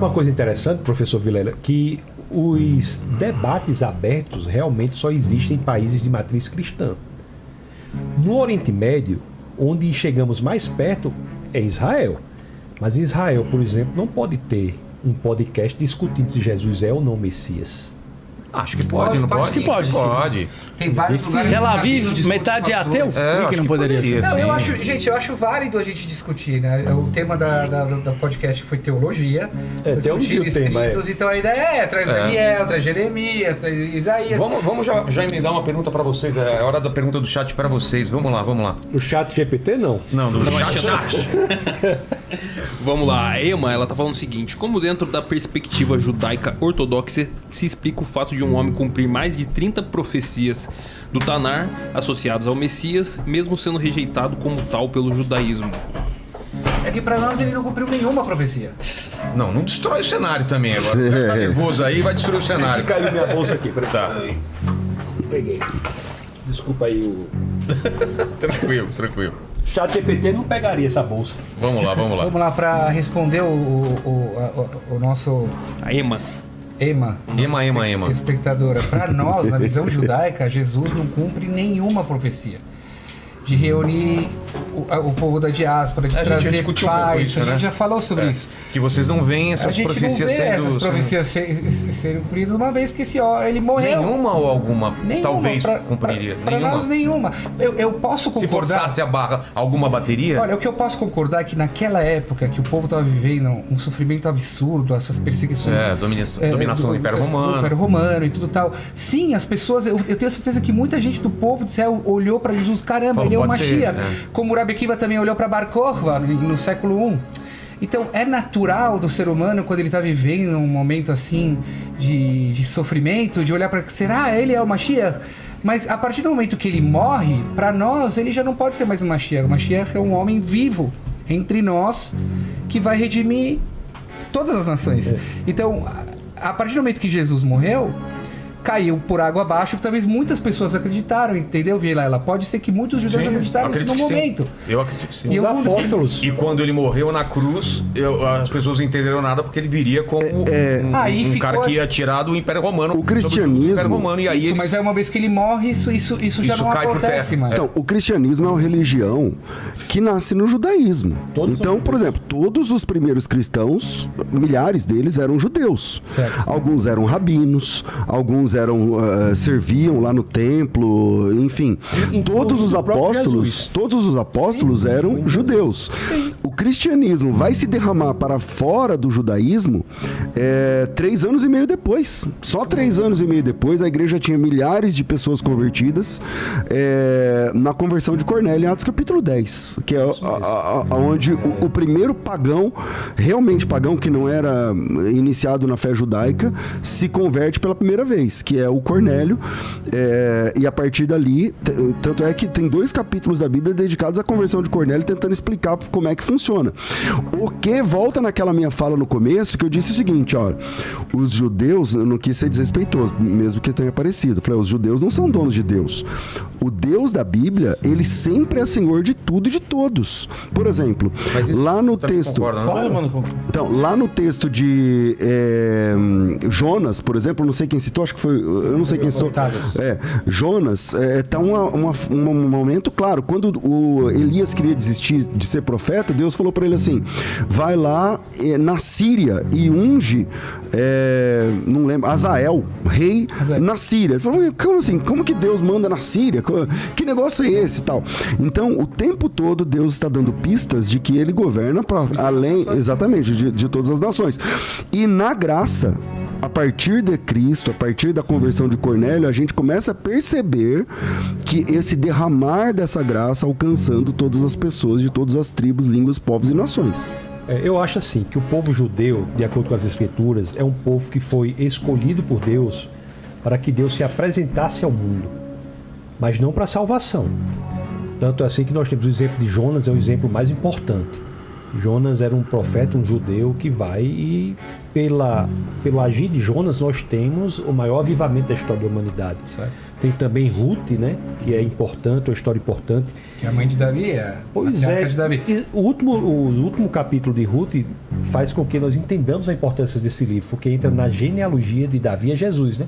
uma coisa interessante, professor Vilela, que os debates abertos realmente só existem em países de matriz cristã. No Oriente Médio, onde chegamos mais perto, é Israel. Mas Israel, por exemplo, não pode ter um podcast discutindo se Jesus é ou não Messias. Acho que pode, não pode? Acho que pode, sim. Pode. Tem vários lugares. Tel Aviv, metade é ateu? Por que não poderia? Não, eu sim. acho, gente, eu acho válido a gente discutir, né? O tema da podcast foi teologia. Teologia o tema, Então a ideia traz Daniel, traz Jeremias, traz Isaías. Vamos já emendar uma pergunta para vocês. É a hora da pergunta do chat para vocês. Vamos lá. No chat GPT, não. Não, no chat. Vamos lá, a Emma, ela tá falando o seguinte: como dentro da perspectiva judaica ortodoxa se explica o fato de um homem cumprir mais de 30 profecias do Tanar associadas ao Messias, mesmo sendo rejeitado como tal pelo judaísmo? É que pra nós ele não cumpriu nenhuma profecia. Não destrói o cenário também agora. Tá nervoso aí, vai destruir o cenário. Caiu minha bolsa aqui, Tá. Peguei. Desculpa aí o... Tranquilo. Chat GPT não pegaria essa bolsa. Vamos lá. Vamos lá pra responder o nosso... A Emma. Ema. Espectadora. Para nós, na visão judaica, Jesus não cumpre nenhuma profecia. De reunir o povo da diáspora, de trazer paz. A gente já falou sobre isso. Que vocês não veem essas profecias sendo... essas profecias serem cumpridas uma vez que ele morreu. Nenhuma ou alguma? Nenhuma, Talvez cumpriria. Para nós, nenhuma. Eu posso concordar... Se forçasse a barra, alguma bateria? Olha, o que eu posso concordar é que naquela época que o povo estava vivendo um sofrimento absurdo, essas perseguições... dominação do Império Romano. Do Império Romano e tudo tal. Sim, as pessoas... Eu tenho certeza que muita gente do povo do céu olhou para Jesus, caramba, ele é o Mashiach. Como o Rabi Akiva também olhou para Bar Kokhba no século I. Então, é natural do ser humano, quando ele está vivendo um momento assim de sofrimento, de olhar para... Será ele é o Mashiach? Mas a partir do momento que ele morre, para nós, ele já não pode ser mais o Mashiach. O Mashiach é um homem vivo entre nós que vai redimir todas as nações. Então, a partir do momento que Jesus morreu, caiu por água abaixo, que talvez muitas pessoas acreditaram, entendeu, Vilela? Pode ser que muitos judeus acreditaram nisso no momento. Eu acredito que sim. Os apóstolos. E quando ele morreu na cruz, as pessoas não entenderam nada porque ele viria como um cara que ia tirar do Império Romano. O cristianismo... Império Romano, e aí mas aí uma vez que ele morre, isso já não acontece mais. Então, o cristianismo é uma religião que nasce no judaísmo. Então, por exemplo, todos os primeiros cristãos, milhares deles eram judeus. Certo. Alguns eram rabinos, alguns serviam lá no templo, enfim. Todos os apóstolos eram judeus. O cristianismo vai se derramar para fora do judaísmo 3 anos e meio depois. Só 3 anos e meio depois, a igreja tinha milhares de pessoas convertidas na conversão de Cornélio, em Atos capítulo 10, que é onde o primeiro pagão, realmente pagão, que não era iniciado na fé judaica, se converte pela primeira vez, que é o Cornélio, e a partir dali, tanto é que tem 2 capítulos da Bíblia dedicados à conversão de Cornélio, tentando explicar como é que funciona. O que volta naquela minha fala no começo, que eu disse o seguinte, ó, os judeus, eu não quis ser desrespeitoso, mesmo que tenha parecido, eu falei, os judeus não são donos de Deus. O Deus da Bíblia, ele sempre é senhor de tudo e de todos. Por exemplo, lá no texto... Então, lá no texto de Jonas, por exemplo, não sei quem citou, acho que foi... Eu não sei quem citou. Jonas, tá um momento claro. Quando o Elias queria desistir de ser profeta, Deus falou para ele assim, vai lá na Síria e unge, não lembro, Azael, rei na Síria. Ele falou, como assim? Como que Deus manda na Síria? Que negócio é esse e tal? Então, o tempo todo, Deus está dando pistas de que ele governa para além, exatamente, de todas as nações. E na graça, a partir de Cristo, a partir da conversão de Cornélio, a gente começa a perceber que esse derramar dessa graça alcançando todas as pessoas de todas as tribos, línguas, povos e nações. Eu acho assim, que o povo judeu, de acordo com as Escrituras, é um povo que foi escolhido por Deus para que Deus se apresentasse ao mundo, mas não para a salvação. Tanto é assim que nós temos o exemplo de Jonas, é o exemplo mais importante. Jonas era um profeta, um judeu que vai e pelo agir de Jonas nós temos o maior avivamento da história da humanidade. Certo. Tem também Ruth, né, que é importante, uma história importante. Que é a mãe de Davi, Pois é. De Davi. E o último capítulo de Ruth faz com que nós entendamos a importância desse livro, porque entra na genealogia de Davi a Jesus, né?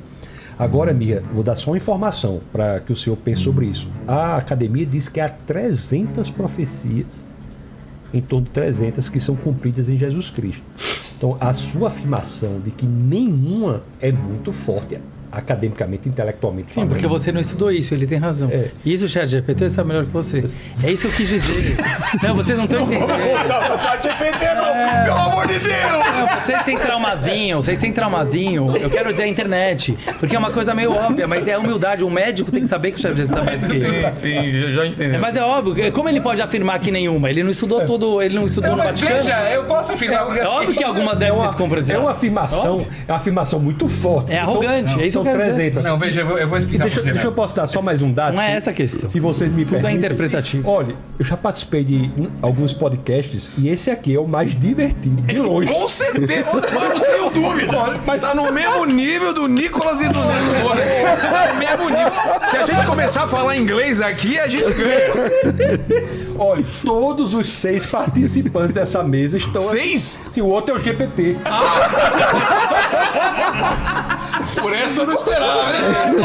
Agora, Mia, vou dar só uma informação para que o senhor pense sobre isso. A academia diz que há 300 profecias, em torno de 300, que são cumpridas em Jesus Cristo. Então, a sua afirmação de que nenhuma é muito forte, academicamente, intelectualmente. Sim, porque você não estudou isso, ele tem razão. Isso o ChatGPT sabe melhor que você. É isso que eu quis dizer. Não, vocês não estão entendendo. Vamos voltar pro ChatGPT, não! Pelo amor de Deus! Não, vocês têm traumazinho. Eu quero dizer a internet. Porque é uma coisa meio óbvia, mas é humildade. Um médico tem que saber que o ChatGPT sabe do que. Sim, já entendi. Mas é óbvio, como ele pode afirmar que nenhuma? Ele não estudou tudo, ele não estudou no Vaticano. Veja, eu posso afirmar. É óbvio que algumas devem ter se compreendido. É uma afirmação muito forte. É arrogante, é isso. São 300. Não, veja, eu vou explicar. Deixa eu posso dar só mais um dado? Não é essa a questão. Se vocês me Tudo permitem. é interpretativo. Olha, eu já participei de alguns podcasts e esse aqui é o mais divertido, de longe. Com certeza, eu não tenho dúvida. Olha, mas tá no mesmo nível do Nicolas e do Zé Moura. Tá no mesmo nível. Se a gente começar a falar inglês aqui, a gente ganha. Olha, todos os 6 participantes dessa mesa estão... 6? Sim, o outro é o GPT. Por essa eu não esperava, né?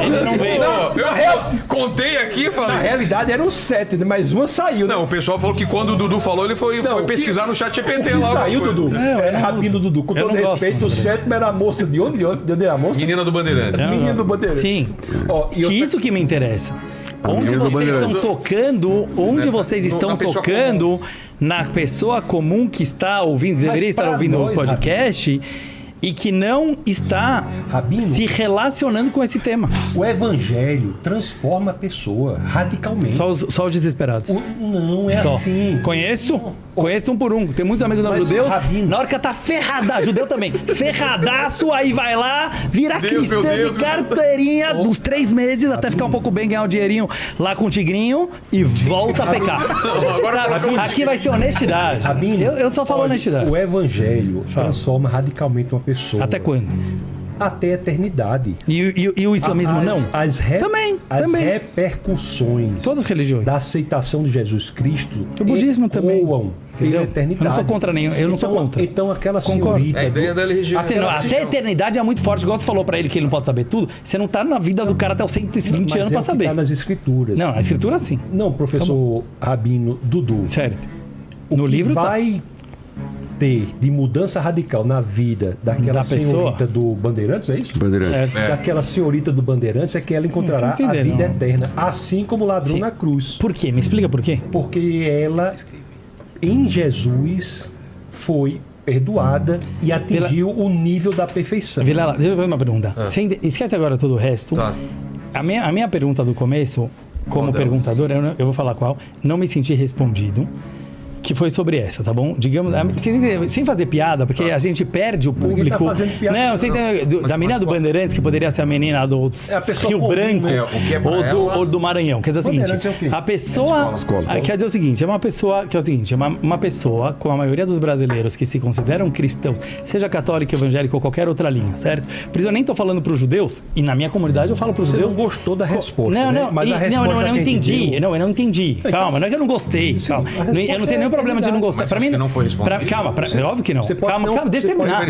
Ele não veio. Não, eu contei aqui e falei... Na realidade eram 7, mas uma saiu. Né? Não, o pessoal falou que quando o Dudu falou, ele foi pesquisar no ChatGPT lá. Saiu, Dudu. Era Rabino Dudu. Com todo respeito, o 7º era a moça de onde? De onde era a moça? Menina do Bandeirantes. Menina do Bandeirantes. Sim. Isso que me interessa. Onde vocês estão tocando, na pessoa comum que está ouvindo, deveria estar ouvindo o podcast, e que não está se relacionando com esse tema. O evangelho transforma a pessoa radicalmente. Só os desesperados. Não é assim. Conheço um por um. Tem muitos amigos não judeus. Na hora que tá ferrada, judeu também, ferradaço, aí vai lá, vira cristã de carteirinha dos 3 meses, até ficar um pouco bem, ganhar um dinheirinho lá com o tigrinho e volta a pecar. Aqui vai ser honestidade. Eu só falo honestidade. O evangelho transforma radicalmente uma pessoa. Até quando? Até a eternidade. E o islamismo não? Também. Repercussões todas as religiões da aceitação de Jesus Cristo, o budismo também pela eternidade. Eu não sou contra nenhum, eu não sou contra. Então aquela senhorita... A ideia da religião. Até a eternidade é muito forte. Igual você falou pra ele que ele não pode saber tudo. Você não tá na vida do cara até os 120 anos pra saber. Tá nas escrituras. Não, a escritura sim. Não, professor Rabino Dudu. Certo. No livro vai ter de mudança radical na vida daquela senhorita do Bandeirantes, é isso? Bandeirantes. Daquela senhorita do Bandeirantes é que ela encontrará a vida eterna, assim como o ladrão na cruz. Por quê? Me explica por quê? Porque ela, em Jesus, foi perdoada e atingiu o nível da perfeição. Vilela, deixa eu fazer uma pergunta. Esquece agora todo o resto. Tá. A minha pergunta do começo, como perguntador, eu vou falar qual, não me senti respondido. Que foi sobre essa, tá bom? Digamos, sem fazer piada, porque a gente perde o público. Tá fazendo piada, não, você entende, da menina do Bandeirantes, que poderia ser a menina do Rio Branco ou do Maranhão. Quer dizer o seguinte, a pessoa. Quer dizer o seguinte, é uma pessoa com a maioria dos brasileiros que se consideram cristãos, seja católico, evangélico ou qualquer outra linha, certo? Por isso eu nem tô falando pros judeus, e na minha comunidade eu falo pros judeus. Você não gostou da resposta. Não, né? Mas a resposta eu não entendi. Não, eu não entendi. Calma, não é que eu não gostei. Calma. Eu não tenho nenhum problema de não gostar. Pra mim não foi respondido. Calma, óbvio que não. Calma, deixa eu terminar.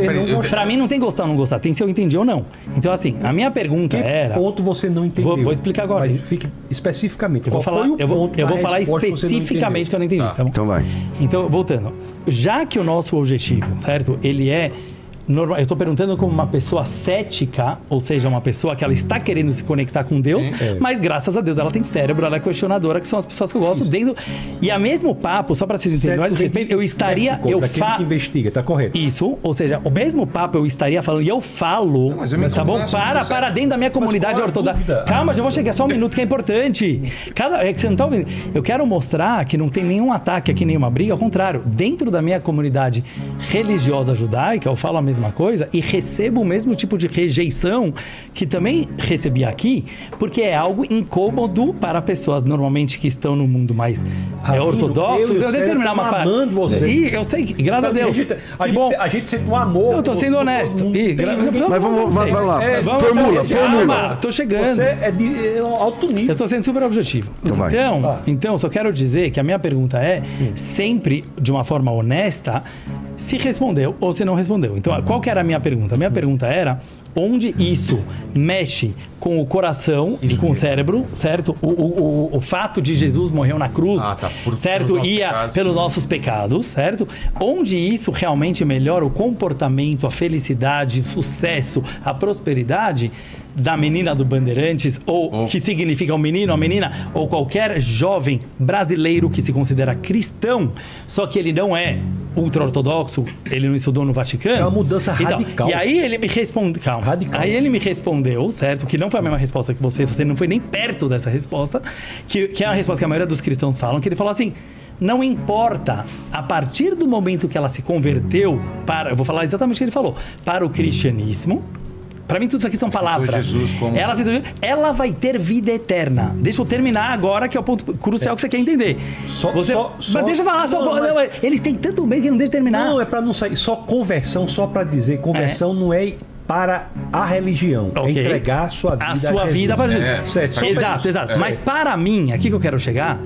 Pra mim não tem gostar ou não gostar, tem se eu entendi ou não. Então assim, a minha pergunta era... Que ponto você não entendeu? Vou explicar agora. Mas fique especificamente. Eu vou falar especificamente que eu não entendi. Tá bom? Então vai. Então, voltando. Já que o nosso objetivo, certo? Ele é... Eu estou perguntando como uma pessoa cética, ou seja, uma pessoa que ela está querendo se conectar com Deus, mas graças a Deus ela tem cérebro, ela é questionadora, que são as pessoas que eu gosto dentro. E a mesmo papo, só para vocês entenderem mais respeito, eu estaria... que investiga, tá correto. Isso, ou seja, o mesmo papo eu estaria falando, e eu falo, tá bom? Para dentro da minha comunidade ortodoxa. Calma, já vou chegar, só um minuto que é importante. É que você não tá ouvindo. Eu quero mostrar que não tem nenhum ataque aqui, nenhuma briga, ao contrário. Dentro da minha comunidade religiosa judaica, eu falo a mesma coisa e recebo o mesmo tipo de rejeição que também recebi aqui, porque é algo incômodo para pessoas normalmente que estão no mundo mais ortodoxo. Deixa eu terminar uma fala. E eu sei, graças a Deus. A gente sente um amor. Eu tô sendo honesto. Mas vai lá. Formula. Calma, tô chegando. Você é de alto nível. Eu tô sendo super objetivo. Então, só quero dizer que a minha pergunta é, sempre de uma forma honesta, se respondeu ou se não respondeu. Então, qual que era a minha pergunta? A minha pergunta era onde isso mexe com o coração e com o cérebro, certo? O fato de Jesus morreu na cruz, certo? Ia pelos nossos pecados, certo? Onde isso realmente melhora o comportamento, a felicidade, o sucesso, a prosperidade da menina do Bandeirantes, ou que significa o menino, a menina, ou qualquer jovem brasileiro que se considera cristão, só que ele não é ultra-ortodoxo, ele não estudou no Vaticano. É uma mudança radical. E aí ele me respondeu, aí ele me respondeu, certo? Que não foi a mesma resposta que você não foi nem perto dessa resposta, que é a resposta que a maioria dos cristãos falam, que ele falou assim: não importa, a partir do momento que ela se converteu para, eu vou falar exatamente o que ele falou, para o cristianismo. Para mim, tudo isso aqui são palavras. Ela vai ter vida eterna. Deixa eu terminar agora, que é o ponto crucial que você quer entender. Mas deixa eu falar eles têm tanto medo que não deixa terminar. Não, é para não sair. Só conversão, só para dizer. Conversão não é para a religião. É entregar a sua vida a sua vida para Jesus. Certo. Exato. Mas para mim, aqui que eu quero chegar,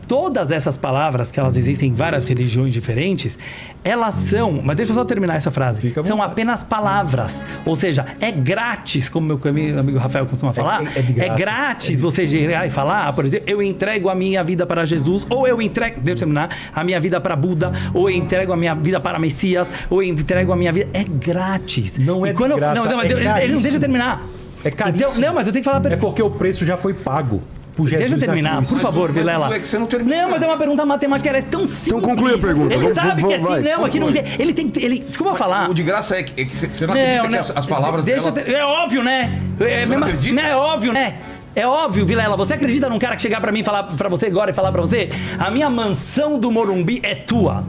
todas essas palavras, que elas existem em várias religiões diferentes, elas são, mas deixa eu só terminar essa frase, são apenas palavras, ou seja, é grátis, como meu amigo Rafael costuma falar, é grátis você chegar e falar, por exemplo, eu entrego a minha vida para Jesus, ou eu entrego, deixa eu terminar, a minha vida para Buda, ou eu entrego a minha vida para Messias, ou eu entrego a minha vida, é grátis. Não é de graça, ele não deixa eu terminar. É caríssimo. Então, não, mas eu tenho que falar... É porque o preço já foi pago. Deixa eu terminar, por favor, Vilela. É que você não terminou. Não, mas é uma pergunta matemática, ela é tão simples. Então conclui a pergunta. Ele sabe que é assim, não, aqui não tem. Ele tem. Desculpa falar. O de graça é que você não acredita que as palavras dela... É óbvio, né? É óbvio, né? É óbvio, Vilela. Você acredita num cara que chegar pra mim e falar pra você agora e falar pra você: a minha mansão do Morumbi é tua?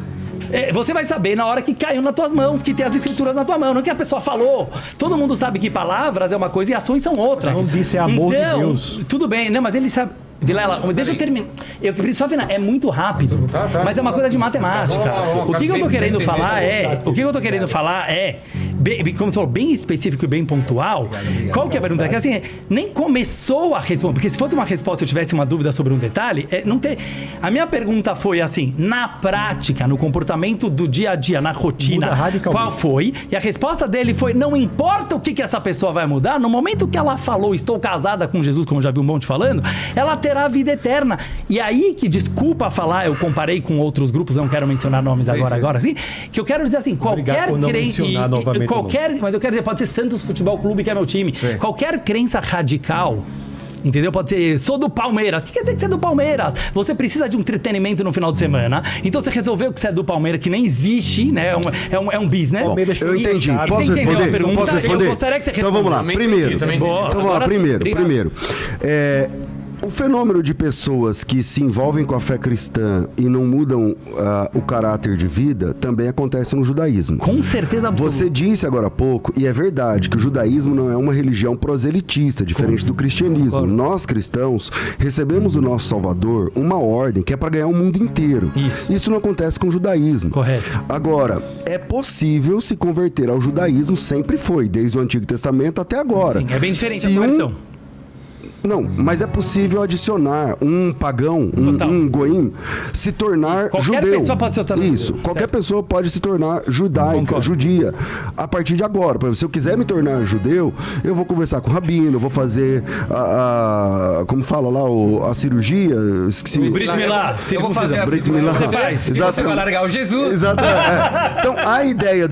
Você vai saber na hora que caiu nas tuas mãos, que tem as escrituras na tua mão, não que a pessoa falou. Todo mundo sabe que palavras é uma coisa e ações são outras. Não disse amor de Deus. Tudo bem, não, mas ele sabe. Vilela, deixa eu terminar. Eu preciso só final. É muito rápido, mas é uma coisa de matemática. O que eu tô querendo falar é, como você falou, bem específico e bem pontual. Qual que é a pergunta? Que assim, nem começou a responder, porque se fosse uma resposta, eu tivesse uma dúvida sobre um detalhe, não tem. A minha pergunta foi assim, na prática, no comportamento do dia a dia, na rotina, qual foi? E a resposta dele foi: não importa o que essa pessoa vai mudar, no momento que ela falou, estou casada com Jesus, como já vi um monte falando, ela terá a vida eterna. E aí que, desculpa falar, eu comparei com outros grupos, não quero mencionar nomes agora, assim, que eu quero dizer assim, qualquer crença, mas eu quero dizer, pode ser Santos Futebol Clube, que é meu time, qualquer crença radical, entendeu? Pode ser, sou do Palmeiras. O que quer dizer que você é do Palmeiras? Você precisa de um entretenimento no final de semana, então você resolveu que você é do Palmeiras, que nem existe, né? É um business. Bom, eu entendi. Posso responder? Posso responder? Eu gostaria que você então vamos lá. Primeiro. Então vamos lá. Primeiro. O fenômeno de pessoas que se envolvem com a fé cristã e não mudam o caráter de vida também acontece no judaísmo. Com certeza absoluta. Você disse agora há pouco, e é verdade, que o judaísmo não é uma religião proselitista, diferente do cristianismo. Nós, cristãos, recebemos do nosso Salvador uma ordem que é para ganhar o mundo inteiro. Isso não acontece com o judaísmo. Correto. Agora, é possível se converter ao judaísmo, sempre foi, desde o Antigo Testamento até agora. Sim, é bem diferente a conversão. Não, mas é possível adicionar um pagão, um goim, se tornar qualquer judeu. Pessoa pode se tornar Isso, judeu, qualquer certo. Pessoa pode se tornar judaica, judia, a partir de agora. Por exemplo, se eu quiser me tornar judeu, eu vou conversar com o rabino, vou fazer como fala lá, a cirurgia, esqueci. Brit Milá. Eu vou fazer Brit Milá. Você faz. E você vai largar o Jesus. Exatamente. Então, a ideia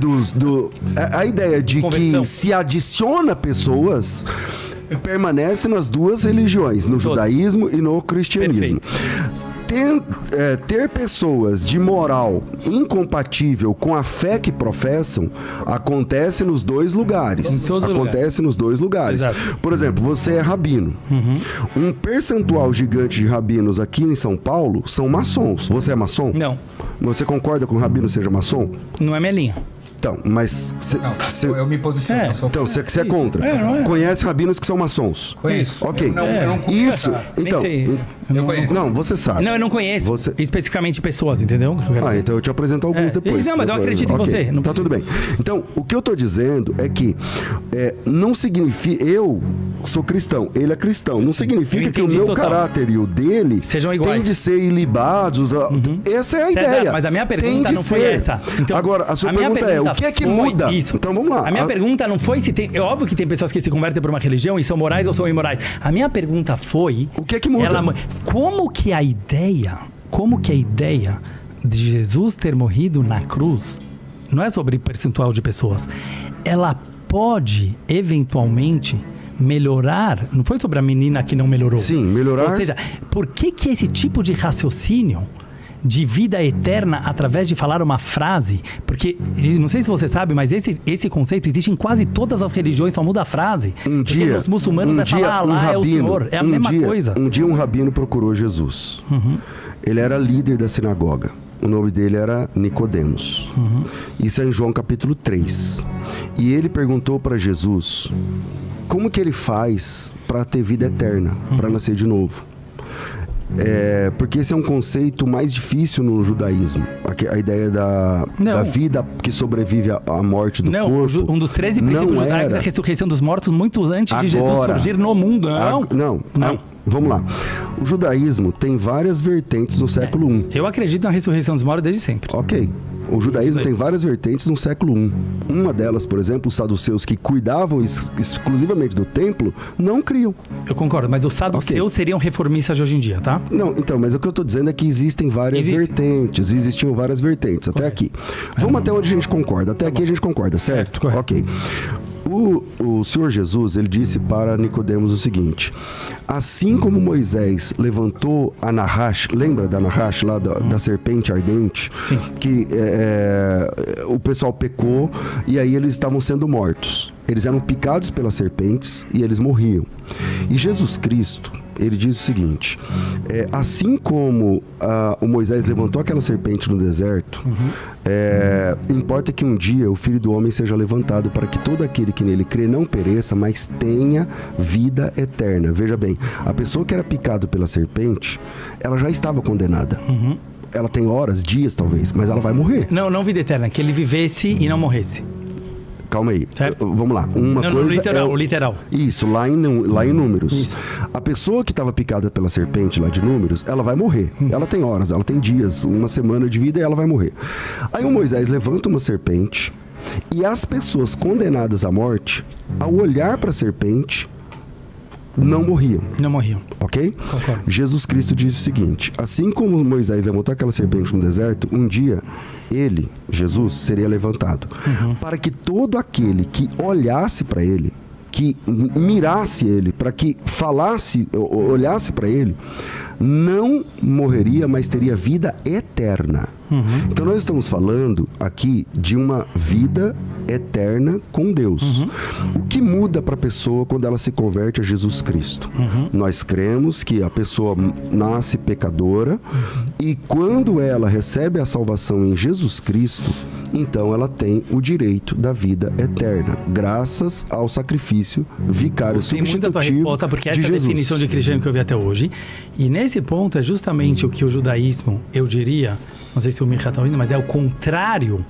a ideia de Conversão. que se adiciona pessoas permanece nas duas religiões, no judaísmo e no cristianismo. Ter pessoas de moral incompatível com a fé que professam acontece nos dois lugares. Acontece nos dois lugares. Exato. Por exemplo, você é rabino. Um percentual gigante de rabinos aqui em São Paulo são maçons. Você é maçom? Não. Você concorda com o rabino seja maçom? Não é minha linha. Então, mas... Eu me posiciono. Então, você é contra. Não é. Conhece rabinos que são maçons? Conheço. Ok. Eu não conheço. Isso, então... Eu conheço. Não, você sabe. Não, eu não conheço especificamente pessoas, entendeu? Então eu te apresento alguns depois. Não, mas eu acredito em você. Não tá tudo bem. Então, o que eu tô dizendo é que não significa... Eu sou cristão, ele é cristão. Não significa que o meu caráter e o dele sejam iguais. Tem de ser ilibados. Essa é a ideia. Mas a minha pergunta não foi essa. Então, agora, a sua pergunta é, o que é que muda? Isso. Então vamos lá. A minha pergunta não foi se tem... É óbvio que tem pessoas que se convertem por uma religião e são morais ou são imorais. A minha pergunta foi... O que é que muda? Como que a ideia de Jesus ter morrido na cruz, não é sobre percentual de pessoas, ela pode, eventualmente, melhorar... Não foi sobre a menina que não melhorou. Sim, melhorar... Ou seja, por que esse tipo de raciocínio de vida eterna através de falar uma frase? Porque, não sei se você sabe, mas esse conceito existe em quase todas as religiões, só muda a frase. Os muçulmanos falar Allah é o Senhor. É a mesma coisa. Um dia um rabino procurou Jesus. Ele era líder da sinagoga. O nome dele era Nicodemos. Isso é em João capítulo 3. E ele perguntou para Jesus como que ele faz para ter vida eterna, para nascer de novo. Porque esse é um conceito mais difícil no judaísmo. A ideia da vida que sobrevive à morte do corpo. Um dos 13 princípios judaicos é a ressurreição dos mortos muito antes de Jesus surgir no mundo. Não. Vamos lá. O judaísmo tem várias vertentes no século I. Eu acredito na ressurreição dos mortos desde sempre. Ok. O judaísmo tem várias vertentes no século I. Uma delas, por exemplo, os saduceus que cuidavam exclusivamente do templo, não criam. Eu concordo, mas os saduceus seriam reformistas de hoje em dia, tá? Não, então, mas o que eu tô dizendo é que existem várias vertentes. Existiam várias vertentes, até aqui. Vamos até onde a gente concorda. Até aqui a gente concorda, certo? Correto. Ok. O Senhor Jesus, ele disse para Nicodemos o seguinte: assim como Moisés levantou a Nahash, lembra da Nahash lá da serpente ardente? Sim. Que o pessoal pecou e aí eles estavam sendo mortos. Eles eram picados pelas serpentes e eles morriam. E Jesus Cristo, ele diz o seguinte: assim como o Moisés levantou aquela serpente no deserto, importa que um dia o Filho do Homem seja levantado para que todo aquele que nele crê não pereça, mas tenha vida eterna. Veja bem, a pessoa que era picada pela serpente, ela já estava condenada. Ela tem horas, dias talvez, mas ela vai morrer. Não vida eterna, que ele vivesse e não morresse. Calma aí. Certo? Vamos lá. O literal. Isso, lá em Números. Isso. A pessoa que estava picada pela serpente lá de Números, ela vai morrer. Ela tem horas, ela tem dias, uma semana de vida e ela vai morrer. Aí o Moisés levanta uma serpente e as pessoas condenadas à morte, ao olhar para a serpente, não morriam. Não morriam. Ok? Concordo. Jesus Cristo diz o seguinte: assim como Moisés levantou aquela serpente no deserto, um dia ele, Jesus, seria levantado. Para que todo aquele que olhasse para ele, que mirasse ele, para que falasse, olhasse para ele, não morreria, mas teria vida eterna. Então nós estamos falando aqui de uma vida eterna com Deus. O que muda para a pessoa quando ela se converte a Jesus Cristo? Nós cremos que a pessoa nasce pecadora e quando ela recebe a salvação em Jesus Cristo, então ela tem o direito da vida eterna, graças ao sacrifício vicário substitutivo tua resposta, porque essa é a definição de cristianismo que eu vi até hoje. E nesse ponto é justamente o que o judaísmo, eu diria, não sei se o Micha está ouvindo, mas é o contrário,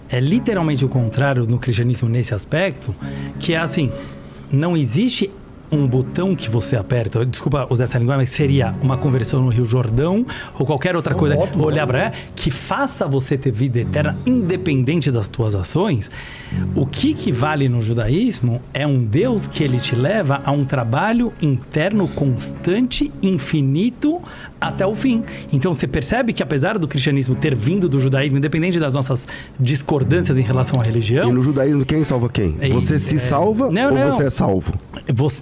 é literalmente o contrário no cristianismo nesse aspecto, que é assim, não existe um botão que você aperta, desculpa usar essa linguagem, mas seria uma conversão no Rio Jordão ou qualquer outra coisa, olhar para ela, que faça você ter vida eterna independente das tuas ações. O que vale no judaísmo é um Deus que ele te leva a um trabalho interno constante, infinito, até o fim. Então você percebe que apesar do cristianismo ter vindo do judaísmo, independente das nossas discordâncias em relação à religião... E no judaísmo quem salva quem? Você se salva ou você é salvo?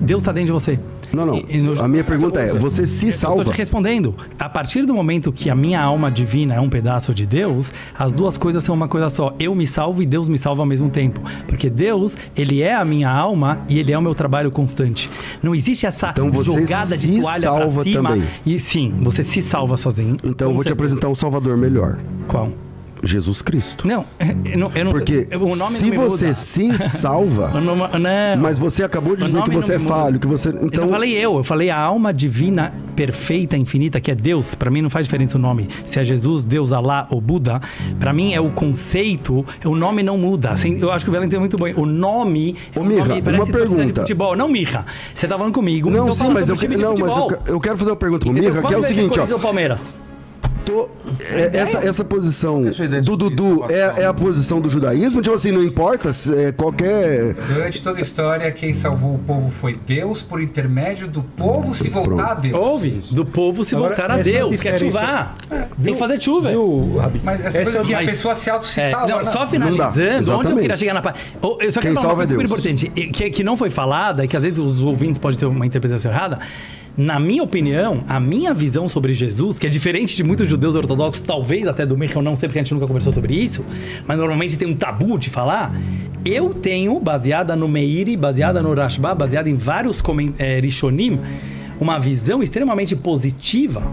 Deus está dentro de você. Não. A minha pergunta é, você se salva? Eu estou te respondendo. A partir do momento que a minha alma divina é um pedaço de Deus, as duas coisas são uma coisa só. Eu me salvo e Deus me salva ao mesmo tempo. Porque Deus, ele é a minha alma e ele é o meu trabalho constante. Não existe essa jogada de toalha para cima. Também. E sim, você se salva sozinho. Então eu vou te apresentar um salvador melhor. Qual? Jesus Cristo. Não, eu não... Porque o nome se não me você muda. se salva, Não, mas você acabou de o dizer que nome você é não me muda. falho, que você... Eu Então, não falei eu falei a alma divina, perfeita, infinita, que é Deus. Pra mim não faz diferença o nome. Se é Jesus, Deus, Alá ou Buda. Pra mim é o conceito, o nome não muda. Assim, eu acho que o Vela entendeu muito bem. O nome... Ô, Mirra, nome, parece uma torcida de pergunta. Futebol. Não, Mirra. Você tá falando comigo. não, então sim, fala mas sobre time de futebol. eu quero fazer uma pergunta pro Entendeu? Mirra, que é Qual o seguinte, Corinthians ó. ou Palmeiras? Essa posição Qual é a sua ideia do sobre Dudu isso? é a posição do judaísmo? Tipo assim, não importa se é qualquer... Durante toda a história, quem salvou o povo foi Deus, por intermédio do povo se voltar a Deus. Houve. Do povo se Agora, voltar a essa é a Deus. Quer diferença. chuvar. Tem que fazer chuva. Viu, Rabi? Mas essa coisa que a pessoa se auto-salva, Não, né? só Não finalizando, dá, onde eu exatamente. queria chegar na parte. Eu só Quem quero falar salva uma é coisa super Deus. importante, que não foi falada e que às vezes os ouvintes podem ter uma interpretação errada. Na minha opinião, a minha visão sobre Jesus, que é diferente de muitos judeus ortodoxos, talvez até do Mirra, eu não sei porque a gente nunca conversou sobre isso, mas normalmente tem um tabu de falar. Eu tenho, baseada no Meiri, baseada no Rashba, baseada em vários Rishonim, uma visão extremamente positiva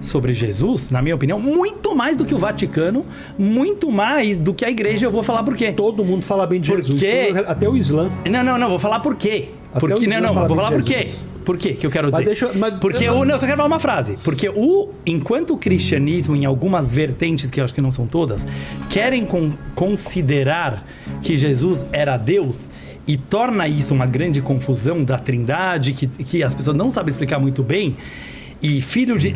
sobre Jesus, na minha opinião, muito mais do que o Vaticano, muito mais do que a igreja. Eu vou falar por quê. Todo mundo fala bem de Por Jesus. quê? Até o Islã. Não, vou falar por quê. Até Porque, o Islã não, fala vou bem falar de por quê. Jesus. Por quê que eu quero Mas dizer? Porque eu só quero falar uma frase. Porque enquanto o cristianismo, em algumas vertentes, que eu acho que não são todas, querem considerar que Jesus era Deus e torna isso uma grande confusão da trindade, que as pessoas não sabem explicar muito bem, e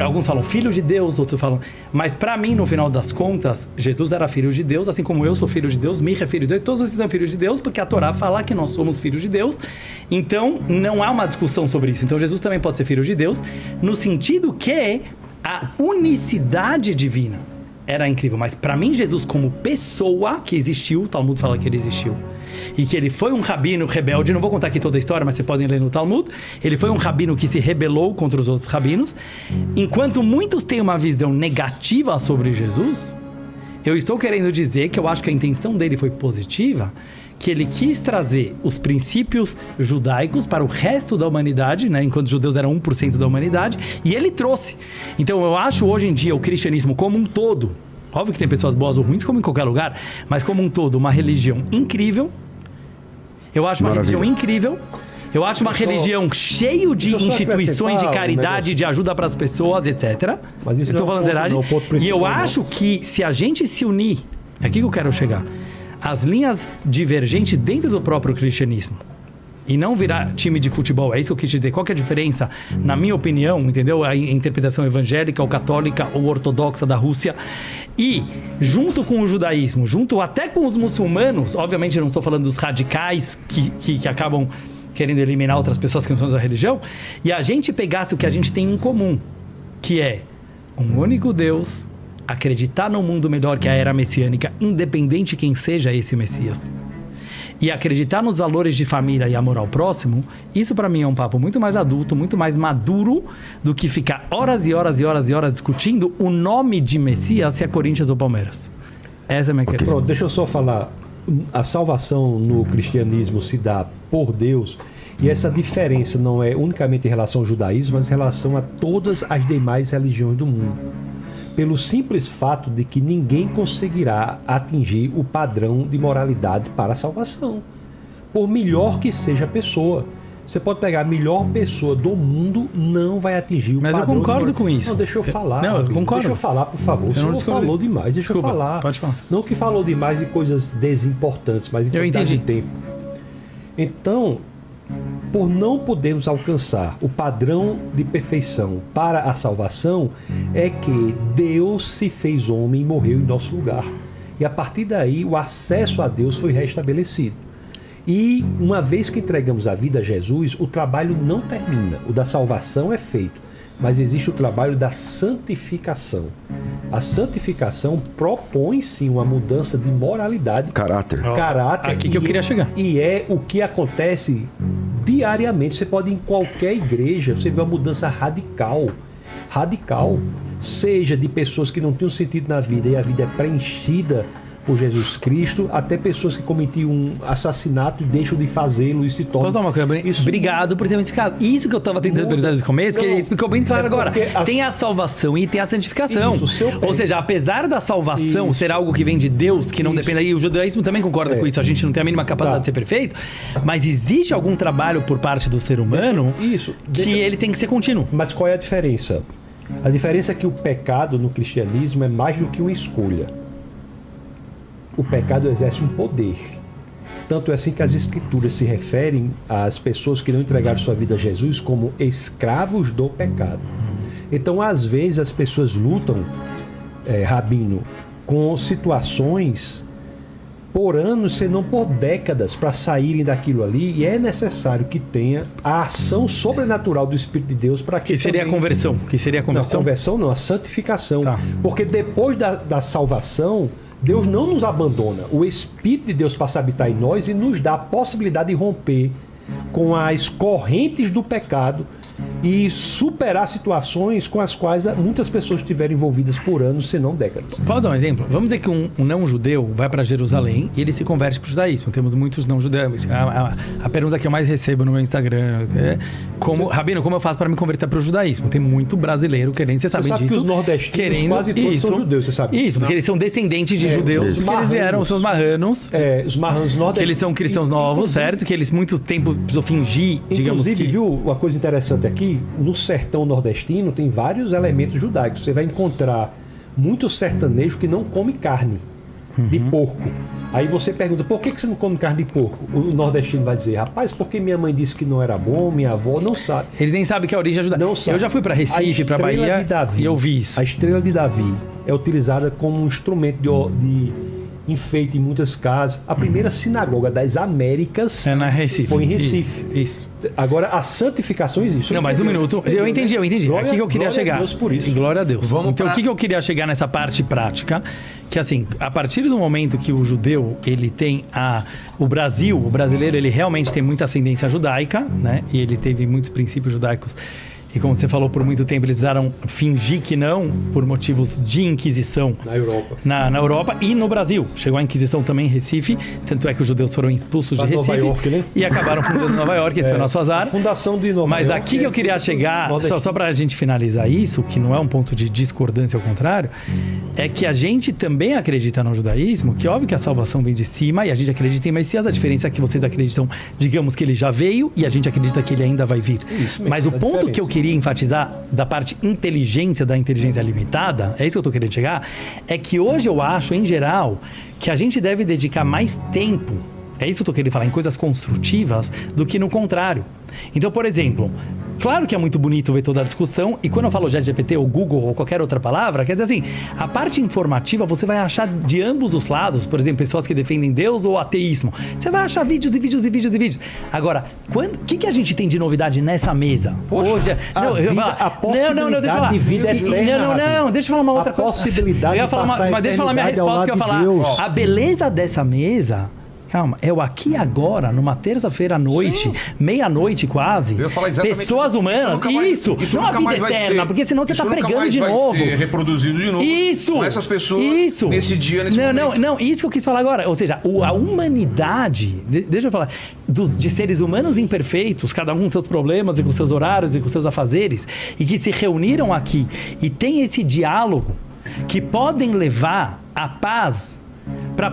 alguns falam filho de Deus, outros falam... Mas pra mim, no final das contas, Jesus era filho de Deus, assim como eu sou filho de Deus, Mirra é filho de Deus, todos vocês são filhos de Deus, porque a Torá fala que nós somos filhos de Deus. Então, não há uma discussão sobre isso. Então, Jesus também pode ser filho de Deus, no sentido que a unicidade divina era incrível. Mas pra mim, Jesus como pessoa que existiu, o Talmud fala que ele existiu, e que ele foi um rabino rebelde, não vou contar aqui toda a história, mas vocês podem ler no Talmud, ele foi um rabino que se rebelou contra os outros rabinos. Enquanto muitos têm uma visão negativa sobre Jesus, eu estou querendo dizer que eu acho que a intenção dele foi positiva, que ele quis trazer os princípios judaicos para o resto da humanidade, né? Enquanto os judeus eram 1% da humanidade, e ele trouxe. Então eu acho hoje em dia o cristianismo como um todo, óbvio que tem pessoas boas ou ruins, como em qualquer lugar, mas como um todo, uma religião incrível. Eu acho uma religião incrível. Eu acho uma religião cheia de instituições de caridade, de ajuda para as pessoas, etc. Mas isso eu estou não é falando verdade. não é o ponto E principal, eu acho que se a gente se unir, é aqui que eu quero chegar, as linhas divergentes dentro do próprio cristianismo, e não virar time de futebol, é isso que eu quis dizer. Qual que é a diferença, na minha opinião, entendeu? A interpretação evangélica ou católica ou ortodoxa da Rússia. E, junto com o judaísmo, junto até com os muçulmanos, obviamente eu não estou falando dos radicais que acabam querendo eliminar outras pessoas que não são da religião, e a gente pegasse o que a gente tem em comum, que é um único Deus, acreditar no mundo melhor que a era messiânica, independente quem seja esse Messias, e acreditar nos valores de família e amor ao próximo, isso para mim é um papo muito mais adulto, muito mais maduro do que ficar horas e horas e horas e horas discutindo o nome de Messias, se é Corinthians ou Palmeiras. Essa é a minha questão. Pronto, deixa eu só falar. A salvação no cristianismo se dá por Deus, e essa diferença não é unicamente em relação ao judaísmo, mas em relação a todas as demais religiões do mundo. Pelo simples fato de que ninguém conseguirá atingir o padrão de moralidade para a salvação, por melhor que seja a pessoa. Você pode pegar a melhor pessoa do mundo, não vai atingir o Mas eu padrão. concordo com isso. Não, deixa eu falar. Não, eu amigo. concordo. Deixa eu falar, por favor. O senhor falou demais, deixa eu falar. Pode falar. Não que falou demais de coisas desimportantes, mas Eu entendi. de tempo. Então, por não podermos alcançar o padrão de perfeição para a salvação, é que Deus se fez homem e morreu em nosso lugar. E a partir daí, o acesso a Deus foi restabelecido. E uma vez que entregamos a vida a Jesus, o trabalho não termina. O da salvação é feito, mas existe o trabalho da santificação. A santificação propõe sim uma mudança de moralidade, Caráter. Aqui que eu queria chegar. E é o que acontece diariamente. Você pode ir em qualquer igreja, você vê uma mudança radical. Seja de pessoas que não têm um sentido na vida e a vida é preenchida por Jesus Cristo, até pessoas que cometiam um assassinato e deixam de fazê-lo e se tornam... Posso dar uma coisa? Isso Obrigado por ter me explicado. Isso que eu tava tentando perguntar desde o começo, que ele explicou bem claro agora. Tem a salvação e tem a santificação. Ou seja, apesar da salvação ser algo que vem de Deus, que não depende... E o judaísmo também concorda com isso. A gente não tem a mínima capacidade de ser perfeito. Mas existe algum trabalho por parte do ser humano que ele tem que ser contínuo. Mas qual é a diferença? A diferença é que o pecado no cristianismo é mais do que uma escolha. O pecado exerce um poder. Tanto é assim que as escrituras se referem às pessoas que não entregaram sua vida a Jesus como escravos do pecado. Então, às vezes, as pessoas lutam, Rabino, com situações por anos, se não por décadas, para saírem daquilo ali, e é necessário que tenha a ação sobrenatural do Espírito de Deus para que seria a conversão? Que seria a conversão? Não, a conversão não, a santificação. Tá. Porque depois da salvação, Deus não nos abandona. O Espírito de Deus passa a habitar em nós e nos dá a possibilidade de romper com as correntes do pecado e superar situações com as quais muitas pessoas estiveram envolvidas por anos, se não décadas. Posso dar um exemplo? Vamos dizer que um não-judeu vai para Jerusalém e ele se converte para o judaísmo. Temos muitos não-judeus. A pergunta que eu mais recebo no meu Instagram é Rabino, como eu faço para me converter para o judaísmo? Tem muito brasileiro querendo, você sabe disso. Que os nordestinos quase todos são judeus, você sabe? Isso, porque eles são descendentes de judeus, porque eles vieram, são os marranos. Os marranos nordestinos. Que eles são cristãos novos, certo? Que eles muito tempo precisam fingir, digamos que... Inclusive, viu, uma coisa interessante aqui, no sertão nordestino tem vários elementos judaicos. Você vai encontrar muito sertanejo que não come carne de porco. Aí você pergunta, por que você não come carne de porco? O nordestino vai dizer, rapaz, porque minha mãe disse que não era bom, minha avó não sabe. Eles nem sabem que a origem é judaica. Não sabe. Eu já fui para Recife, para Bahia, e eu vi isso. A estrela de Davi é utilizada como um instrumento de enfeite em muitas casas. A primeira sinagoga das Américas na Recife. Foi em Recife. Isso. Agora, a santificação existe. Não, mais um minuto. Eu entendi. Aqui que eu queria chegar. Glória a Deus por isso. Glória a Deus. Então, o que eu queria chegar nessa parte prática? Que assim, a partir do momento que o judeu, ele tem o brasileiro, ele realmente tem muita ascendência judaica, né? E ele teve muitos princípios judaicos. E como você falou, por muito tempo eles precisaram fingir que não, por motivos de Inquisição. Na Europa. Na Europa e no Brasil. Chegou a Inquisição também em Recife, tanto é que os judeus foram expulsos de Recife. Nova York, né? E acabaram fundando Nova York, esse foi o nosso azar. A fundação de Nova Mas York. Aqui que eu queria chegar, só para a gente finalizar isso, que não é um ponto de discordância, ao contrário, é que a gente também acredita no judaísmo, que óbvio que a salvação vem de cima e a gente acredita em Messias. A diferença é que vocês acreditam, digamos que ele já veio e a gente acredita que ele ainda vai vir. Isso mesmo, mas o ponto que eu queria enfatizar da parte da inteligência limitada, é isso que eu tô querendo chegar, é que hoje eu acho, em geral, que a gente deve dedicar mais tempo, é isso que eu tô querendo falar, em coisas construtivas, do que no contrário. Então, por exemplo, claro que é muito bonito ver toda a discussão, e quando eu falo ChatGPT ou Google ou qualquer outra palavra, quer dizer assim, a parte informativa você vai achar de ambos os lados, por exemplo, pessoas que defendem Deus ou ateísmo. Você vai achar vídeos e vídeos e vídeos e vídeos. Agora, o que a gente tem de novidade nessa mesa? Poxa, hoje, a possibilidade de vida eterna. Não, deixa eu falar uma outra coisa. Possibilidade eu ia falar mas deixa eu falar minha resposta que eu ia falar. Deus. A beleza dessa mesa... Calma, é o aqui e agora, numa terça-feira à noite, meia-noite quase. Eu ia falar exatamente. Pessoas humanas, isso não a vida eterna, porque senão você está pregando de novo. Vai ser reproduzido de novo. Isso! Com essas pessoas, nesse dia, nesse momento. Não, isso que eu quis falar agora. Ou seja, a humanidade, deixa eu falar, de seres humanos imperfeitos, cada um com seus problemas e com seus horários e com seus afazeres, e que se reuniram aqui e tem esse diálogo que podem levar a paz para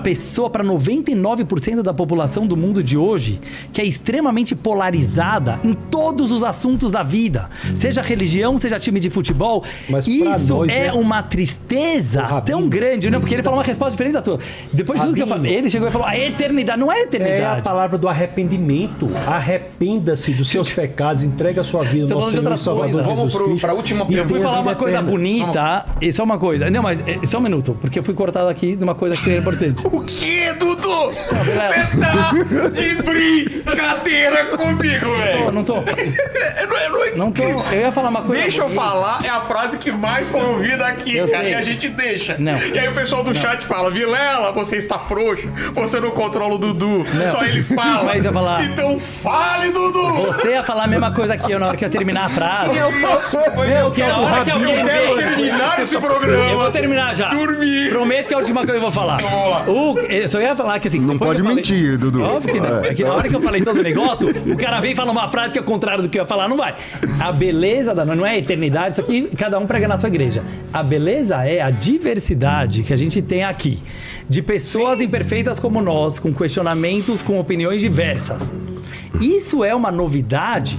99% da população do mundo de hoje, que é extremamente polarizada em todos os assuntos da vida, seja religião, seja time de futebol. Mas isso é uma tristeza tão grande, né? Porque ele falou uma resposta diferente da tua. Depois de tudo que eu falei, ele chegou e falou, a eternidade não é eternidade. É a palavra do arrependimento. Arrependa-se dos seus pecados, entrega a sua vida ao Senhor e Salvador Jesus Cristo. Vamos para a última pergunta. Eu fui falar uma coisa bonita, só uma coisa. Não, mas só um minuto, porque eu fui cortado aqui de uma coisa que é importante. O que, Dudu? Você tá de brincadeira comigo, velho? Não tô. Não tô. Eu ia falar uma coisa. Deixa eu falar, é a frase que mais foi ouvida aqui, cara. E a gente deixa. Não. E aí o pessoal do chat fala, Vilela, você está frouxo, você não controla o Dudu. Não. Só ele fala. Mas eu ia falar. Então fale, Dudu! Você ia falar a mesma coisa que eu na hora que eu terminar a frase. Eu quero terminar esse programa. Eu vou terminar já. Dormir. Prometo que é a última coisa que eu vou falar. Então vamos lá. Eu só ia falar que assim... Não pode mentir, Dudu. Óbvio que não. É que na hora que eu falei todo o negócio, o cara vem e fala uma frase que é o contrário do que eu ia falar, não vai. A beleza não é a eternidade, isso aqui cada um prega na sua igreja. A beleza é a diversidade que a gente tem aqui. De pessoas imperfeitas como nós, com questionamentos, com opiniões diversas. Isso é uma novidade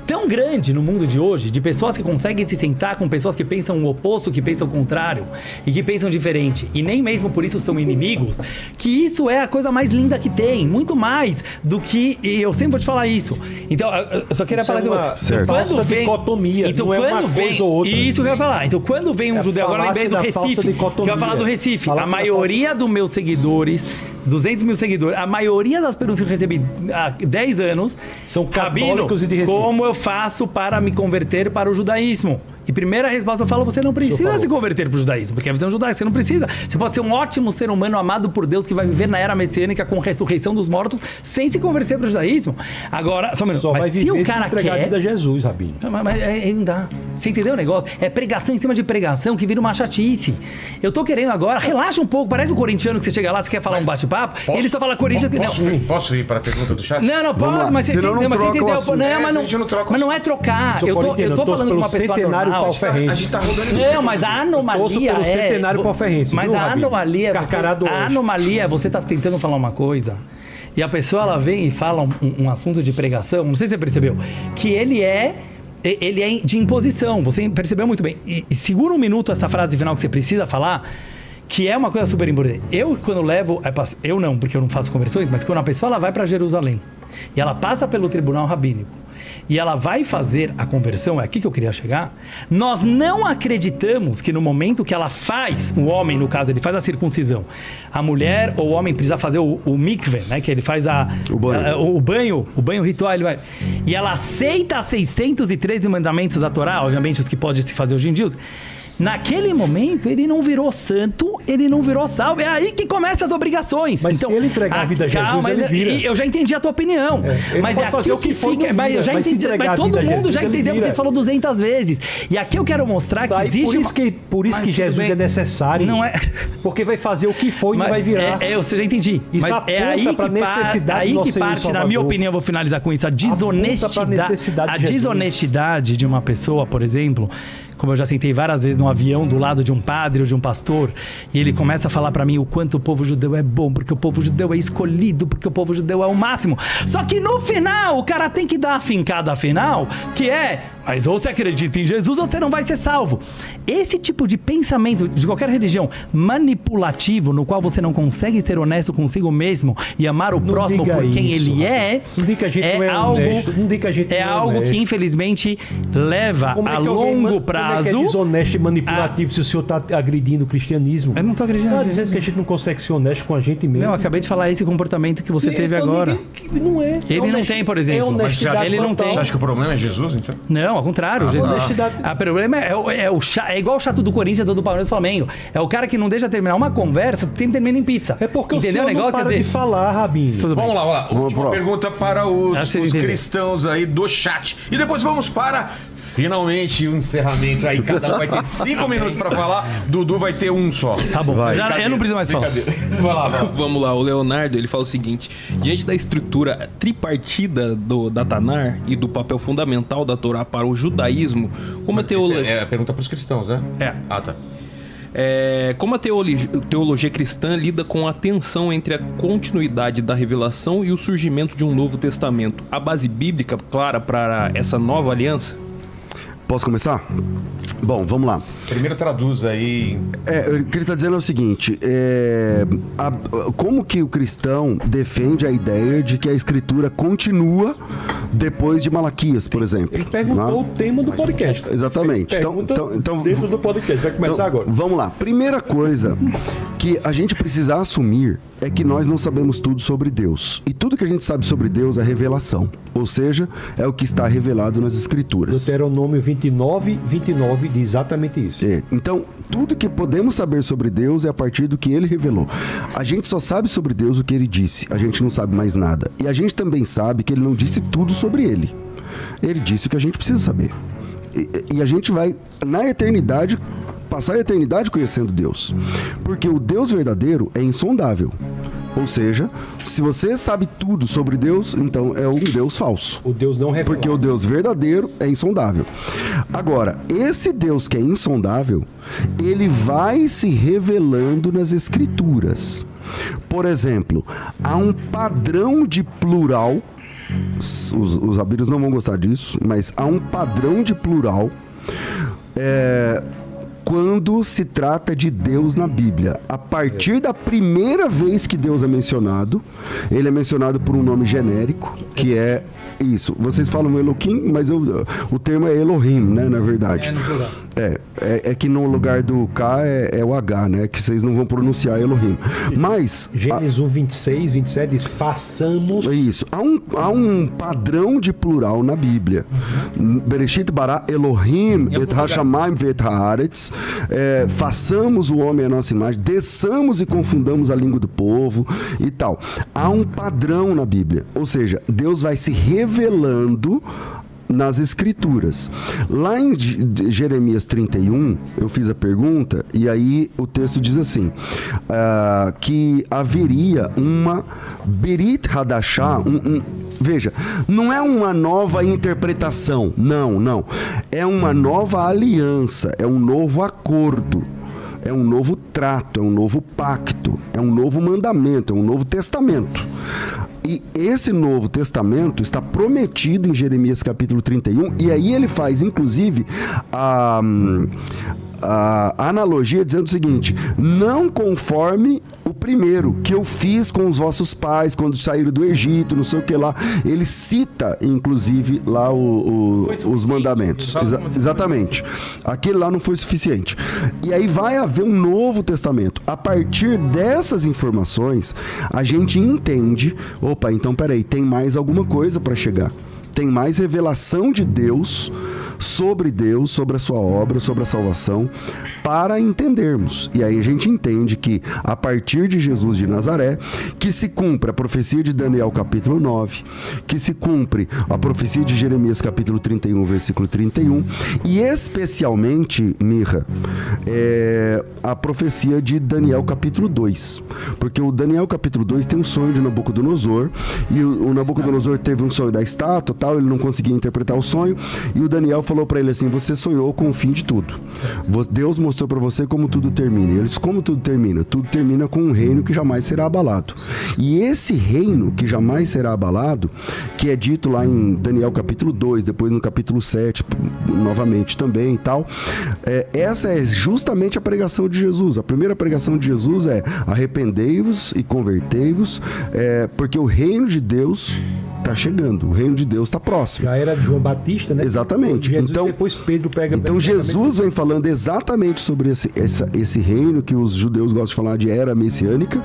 tão grande no mundo de hoje, de pessoas que conseguem se sentar com pessoas que pensam o oposto, que pensam o contrário e que pensam diferente, e nem mesmo por isso são inimigos, que isso é a coisa mais linda que tem, muito mais do que, e eu sempre vou te falar isso. Então, eu só queria isso falar quando vem dicotomia, então, não é quando uma vem, coisa ou outra. Isso que eu ia falar. Então, quando vem um judeu, agora lembrei do Recife, que eu ia falar do Recife, a maioria dos meus seguidores, 200 mil seguidores, a maioria das perguntas que eu recebi há 10 anos são católicos e de Recife. Como eu faço para me converter para o judaísmo? E primeira resposta eu falo, você não precisa se converter para o judaísmo, porque você é um judaico, você não precisa. Você pode ser um ótimo ser humano amado por Deus que vai viver na era messiânica com ressurreição dos mortos sem se converter para o judaísmo. Agora, só um minuto, só mas se o cara quer... a vida a Jesus, Rabinho. Mas não dá. Você entendeu o negócio? É pregação em cima de pregação que vira uma chatice. Eu tô querendo agora, relaxa um pouco, parece um corintiano que você chega lá, você quer falar um bate-papo, e ele só fala Corinthians... Posso ir para a pergunta do chat? Não, pode, mas você entendeu. Mas não é trocar. Eu tô falando com uma pessoa normal. A gente tá rodando. Não, mas a anomalia pelo centenário palferrense. Mas a anomalia é você tá tentando falar uma coisa e a pessoa ela vem e fala um assunto de pregação, não sei se você percebeu, que ele é de imposição. Você percebeu muito bem. E segura um minuto essa frase final que você precisa falar, que é uma coisa super importante. Eu, quando levo... Eu não, porque eu não faço conversões, mas quando a pessoa ela vai para Jerusalém e ela passa pelo tribunal rabínico e ela vai fazer a conversão, é aqui que eu queria chegar, nós não acreditamos que no momento que ela faz, o homem, no caso, ele faz a circuncisão, a mulher ou o homem precisa fazer o mikveh, né, que ele faz o banho ritual, ele vai, e ela aceita os 613 mandamentos da Torá, obviamente os que pode se fazer hoje em dia. Naquele momento, ele não virou santo, ele não virou salvo. É aí que começam as obrigações. Mas então, se ele entregar a vida a Jesus, ele vira. Eu já entendi a tua opinião. Mas é aqui o que fica... Mas eu já entendi. Mas todo mundo já entendeu, porque você falou 200 vezes. E aqui eu quero mostrar que existe... Por isso que Jesus é necessário. Não é... Porque vai fazer o que foi e não vai virar. Eu já entendi. Isso mas é aí que parte, na minha opinião, vou finalizar com isso, a desonestidade de uma pessoa, por exemplo... Como eu já sentei várias vezes num avião do lado de um padre ou de um pastor, e ele começa a falar pra mim o quanto o povo judeu é bom, porque o povo judeu é escolhido, porque o povo judeu é o máximo. Só que no final, o cara tem que dar a fincada final, que é, mas ou você acredita em Jesus ou você não vai ser salvo. Esse tipo de pensamento de qualquer religião manipulativo, no qual você não consegue ser honesto consigo mesmo e amar o próximo por quem ele é, não diga que a gente não é honesto, não diga que a gente é algo que infelizmente leva a longo prazo. Como é que é desonesto e manipulativo se o senhor está agredindo o cristianismo? Eu não estou agredindo. Está dizendo que a gente não consegue ser honesto com a gente mesmo. Não, eu acabei de falar esse comportamento que você teve agora. Não é. Ele não tem, por exemplo. Ele não tem. Você acha que o problema é Jesus, então? Não, ao contrário. O problema é igual o chato do Corinthians ou do Palmeiras do Flamengo. É o cara que não deixa terminar uma conversa, sempre termina em pizza. É porque entendeu o senhor não para de falar, Rabinho. Vamos lá. Última pergunta para os cristãos aí do chat. E depois vamos para... Finalmente um encerramento aí, cada um vai ter 5 minutos pra falar, Dudu vai ter um só. Tá bom, eu não preciso mais falar. Vamos lá, o Leonardo, ele fala o seguinte: diante da estrutura tripartida da Tanar e do papel fundamental da Torá para o judaísmo, como a teologia... É a pergunta pros cristãos, né? É. Ah, tá. Como a teologia cristã lida com a tensão entre a continuidade da revelação e o surgimento de um novo testamento? A base bíblica clara para essa nova aliança? Posso começar? Bom, vamos lá. Primeiro traduz aí. O que ele está dizendo é o seguinte: como que o cristão defende a ideia de que a escritura continua depois de Malaquias, por exemplo? Ele perguntou o tema do podcast. Exatamente. Então, dentro do podcast, vai começar agora. Vamos lá. Primeira coisa que a gente precisa assumir é que nós não sabemos tudo sobre Deus. E tudo que a gente sabe sobre Deus é revelação. Ou seja, é o que está revelado nas Escrituras. Deuteronômio 29 diz exatamente isso. Então, tudo que podemos saber sobre Deus é a partir do que Ele revelou. A gente só sabe sobre Deus o que Ele disse. A gente não sabe mais nada. E a gente também sabe que Ele não disse tudo sobre Ele. Ele disse o que a gente precisa saber. E a gente vai, na eternidade, passar a eternidade conhecendo Deus. Porque o Deus verdadeiro é insondável. Ou seja, se você sabe tudo sobre Deus, então é um Deus falso. O Deus não revela. Porque o Deus verdadeiro é insondável. Agora, esse Deus que é insondável, ele vai se revelando nas Escrituras. Por exemplo, há um padrão de plural. Os rabinos não vão gostar disso, mas há um padrão de plural quando se trata de Deus na Bíblia. A partir da primeira vez que Deus é mencionado, ele é mencionado por um nome genérico, que é isso. Vocês falam Elohim, mas o termo é Elohim, né, na verdade. No plural. É que no lugar do K é o H, né? Que vocês não vão pronunciar Elohim. Mas... Gênesis 1, 26, 27 diz, façamos... Isso. Há um padrão de plural na Bíblia. Bereshit bara Elohim et hashamayim ve'et haaretz. Façamos o homem à nossa imagem, desçamos e confundamos a língua do povo e tal. Há um padrão na Bíblia. Ou seja, Deus vai se revelando nas Escrituras. Lá em Jeremias 31, eu fiz a pergunta e aí o texto diz assim, que haveria uma Berit Hadashah, veja, não é uma nova interpretação, não. É uma nova aliança, é um novo acordo. É um novo trato, é um novo pacto, é um novo mandamento, é um novo testamento. E esse Novo Testamento está prometido em Jeremias capítulo 31, e aí ele faz, inclusive, a analogia dizendo o seguinte: não conforme o primeiro que eu fiz com os vossos pais quando saíram do Egito, não sei o que lá. Ele cita, inclusive, lá os mandamentos. Exatamente. Aquele lá não foi suficiente. E aí vai haver um Novo Testamento. A partir dessas informações, a gente entende, opa, então peraí, tem mais alguma coisa para chegar. Tem mais revelação de Deus, sobre a sua obra, sobre a salvação, para entendermos. E aí a gente entende que, a partir de Jesus de Nazaré, que se cumpre a profecia de Daniel capítulo 9, que se cumpre a profecia de Jeremias capítulo 31, versículo 31, e especialmente, Mirra, a profecia de Daniel capítulo 2. Porque o Daniel capítulo 2 tem um sonho de Nabucodonosor, e o Nabucodonosor teve um sonho da estátua, tal, ele não conseguia interpretar o sonho, e o Daniel falou para ele assim: você sonhou com o fim de tudo. Deus mostrou para você como tudo termina. E ele disse: como tudo termina? Tudo termina com um reino que jamais será abalado. E esse reino que jamais será abalado, que é dito lá em Daniel capítulo 2, depois no capítulo 7, novamente também e tal, essa é justamente a pregação de Jesus. A primeira pregação de Jesus é: arrependei-vos e convertei-vos, porque o reino de Deus está chegando, o reino de Deus está próximo. Já era de João Batista, né? Exatamente. Jesus, então, depois Pedro pega... Então Jesus vem falando exatamente sobre esse reino que os judeus gostam de falar de era messiânica,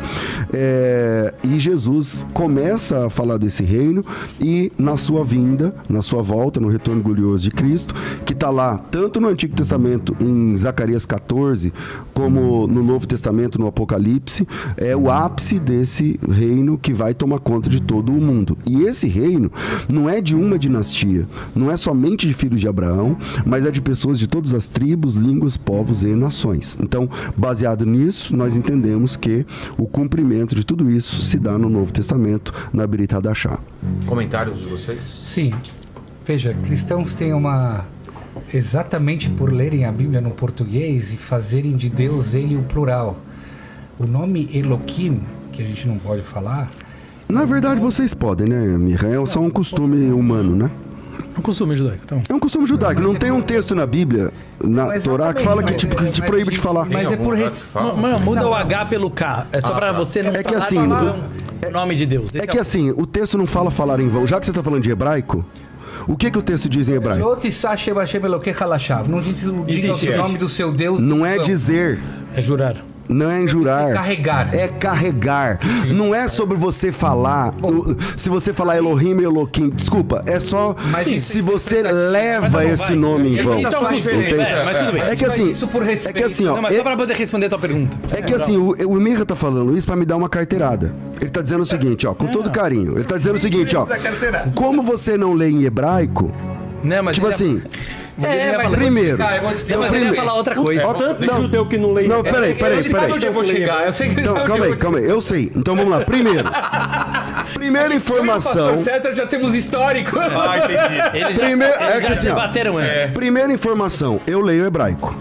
e Jesus começa a falar desse reino, e na sua vinda, na sua volta, no retorno glorioso de Cristo, que está lá tanto no Antigo Testamento, em Zacarias 14, como no Novo Testamento, no Apocalipse, é o ápice desse reino que vai tomar conta de todo o mundo. E esse reino não é de uma dinastia, não é somente de filhos de Abraão, mas é de pessoas de todas as tribos, línguas, povos e nações. Então, baseado nisso, nós entendemos que o cumprimento de tudo isso se dá no Novo Testamento, na Berit Hadashah. Comentários de vocês? Sim. Veja, cristãos têm exatamente por lerem a Bíblia no português e fazerem de Deus ele o plural. O nome Elohim, que a gente não pode falar... Na verdade, vocês podem, né, Mirra? É só um costume humano, né? É um costume judaico, então. É um costume judaico. Não tem um texto na Bíblia, na Torá, que fala que te proíbe de falar. Mas é por... Mano, muda o H pelo K. É só pra você não que assim, o nome de Deus. É que assim, o texto não fala falar em vão. Já que você tá falando de hebraico, o que o texto diz em hebraico? Não diz o nome do seu Deus. Não é dizer. É jurar. Não é jurar. É carregar. Não é sobre você falar. Se você falar Elohim, Elohim. Desculpa, é só se você leva esse nome em vão. Isso é um costume, mas tudo bem. É que assim. É que assim, ó. Não, mas só pra poder responder a tua pergunta. É que assim, o Mirra tá falando isso pra me dar uma carteirada. Ele tá dizendo o seguinte, ó, com todo carinho. Ele tá dizendo o seguinte, ó. Como você não lê em hebraico, não, mas tipo assim. mas primeiro. eu vou explicar. Mas ele ia falar outra coisa. Tanto judeu que não lê. Não, peraí. Ele sabe onde eu vou chegar. Eu sei que ele Então, sabe onde calma aí. Eu sei. Então vamos lá. Primeira informação. Pastor César já temos histórico. Eles já assim, ó, debateram antes. Primeira informação, eu leio hebraico.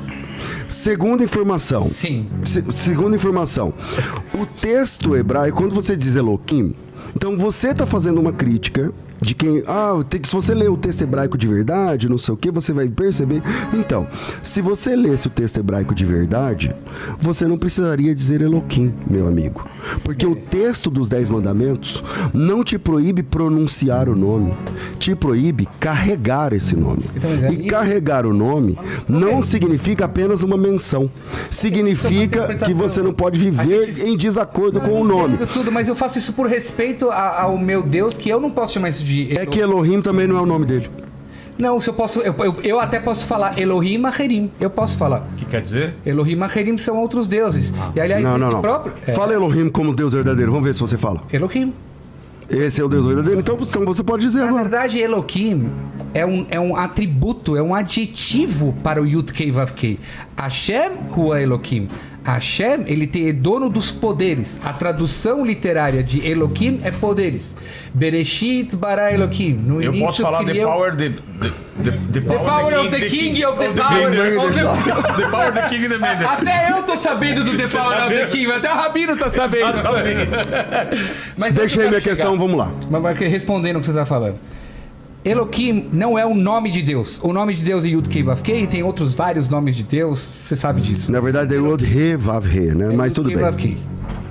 Segunda informação. Sim. Segunda informação. O texto hebraico, quando você diz Elohim, então você está fazendo uma crítica de quem... se você ler o texto hebraico de verdade, não sei o que, você vai perceber... Então, se você lesse o texto hebraico de verdade, você não precisaria dizer Elohim, meu amigo. Porque o texto dos 10 mandamentos não te proíbe pronunciar o nome, te proíbe carregar esse nome. Então, e carregar o nome não significa apenas uma menção. Significa que você não pode viver em desacordo com o nome. Tudo, mas eu faço isso por respeito ao meu Deus, que eu não posso chamar isso de... É que Elohim também não é o nome dele. Não, se eu posso, eu até posso falar Elohim Acherim. Eu posso falar. O que quer dizer? Elohim Acherim são outros deuses. E aliás, Não. próprio... Fala Elohim como Deus verdadeiro. Vamos ver se você fala. Elohim. Esse é o Deus verdadeiro? Então você pode dizer Na agora. verdade, Elohim é um atributo, é um adjetivo para o Yud Kei Vav Kei. Hashem Hua Elohim. Hashem, ele é dono dos poderes. A tradução literária de Elohim é poderes. Bereshit bara Elohim. No Eu início posso falar criou... the power of the king of the power of the... The power of the king and the man. Até eu tô sabendo do The Power of the King, até o Rabino tá sabendo. Mas Deixa aí minha questão, vamos lá. Mas respondendo o que você tá falando. Elohim não é o nome de Deus. O nome de Deus é Yud Kei Vav Kei, tem outros vários nomes de Deus, você sabe disso. Na verdade é Yud He Vav He, né? Mas tudo bem.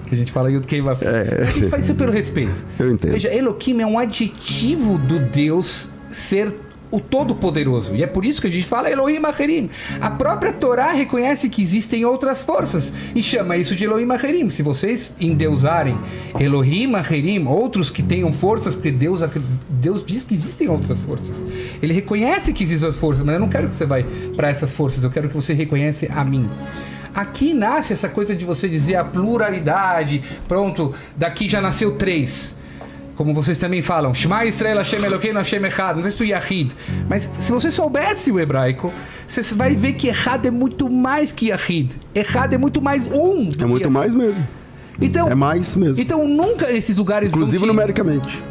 Que a gente fala Yud Kei Vav Kei. A gente faz isso pelo respeito. Eu entendo. Veja, Elohim é um adjetivo do Deus ser o Todo-Poderoso. E é por isso que a gente fala Elohim Acherim. A própria Torá reconhece que existem outras forças e chama isso de Elohim Acherim. Se vocês endeusarem Elohim Acherim, outros que tenham forças, porque Deus diz que existem outras forças. Ele reconhece que existem outras forças, mas eu não quero que você vá para essas forças, eu quero que você reconheça a mim. Aqui nasce essa coisa de você dizer a pluralidade, pronto, daqui já nasceu 3. Como vocês também falam, Shema Yisrael Hashem Elokeinu Hashem Echad. Não sei se tu Yahid, mas se você soubesse o hebraico, você vai ver que Echad é muito mais que Yahid. Echad é muito mais um. É muito mais mesmo. Então, é mais mesmo. Então nunca esses lugares... Inclusive numericamente.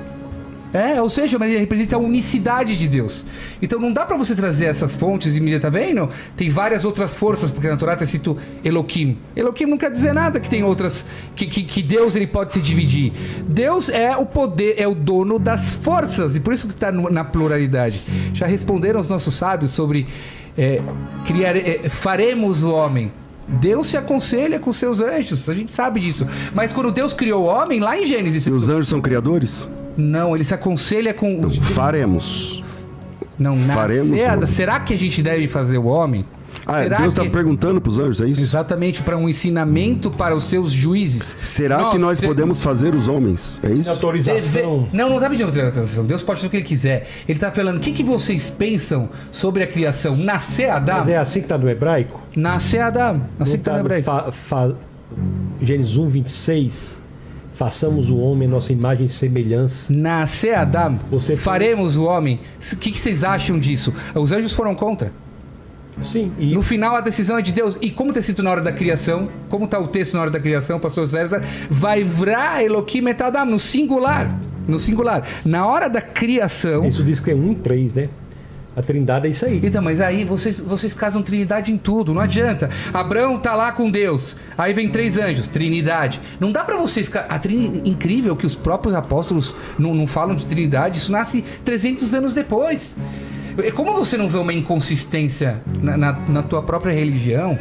Ou seja, mas ele representa a unicidade de Deus. Então não dá pra você trazer essas fontes e tá vendo? Tem várias outras forças, porque na Torá está escrito Elohim. Elohim não quer dizer nada que tem outras, que Deus ele pode se dividir. Deus é o poder, é o dono das forças, e por isso que está na pluralidade. Já responderam os nossos sábios sobre faremos o homem. Deus se aconselha com seus anjos, a gente sabe disso. Mas quando Deus criou o homem, lá em Gênesis... E os anjos são criadores? Não, ele se aconselha com... Não, faremos. Não, faremos. Será que a gente deve fazer o homem? Deus está perguntando para os anjos, é isso? Exatamente, para um ensinamento para os seus juízes. Será que nós podemos fazer os homens? É isso? Autorização. Não está pedindo autorização. Deus pode fazer o que ele quiser. Ele está falando, o que vocês pensam sobre a criação? Nascer Adão? Mas é assim que está no hebraico? Nascer Adão. Assim que está no hebraico. Gênesis 1, 26... Façamos o homem nossa imagem e semelhança. Nascer Adão. Faremos o homem. O que vocês acham disso? Os anjos foram contra. Sim. No final a decisão é de Deus. E como está escrito na hora da criação? Como está o texto na hora da criação, pastor César? Vaivra Elohim et Adam, no singular. No singular. Na hora da criação... Isso diz que é 1 e 3, né? A trindade é isso aí. Então, mas aí vocês casam trindade em tudo, não adianta. Abraão tá lá com Deus, aí vem 3 anjos, trindade. Não dá pra vocês... Incrível que os próprios apóstolos não falam de trindade, isso nasce 300 anos depois. Como você não vê uma inconsistência na tua própria religião?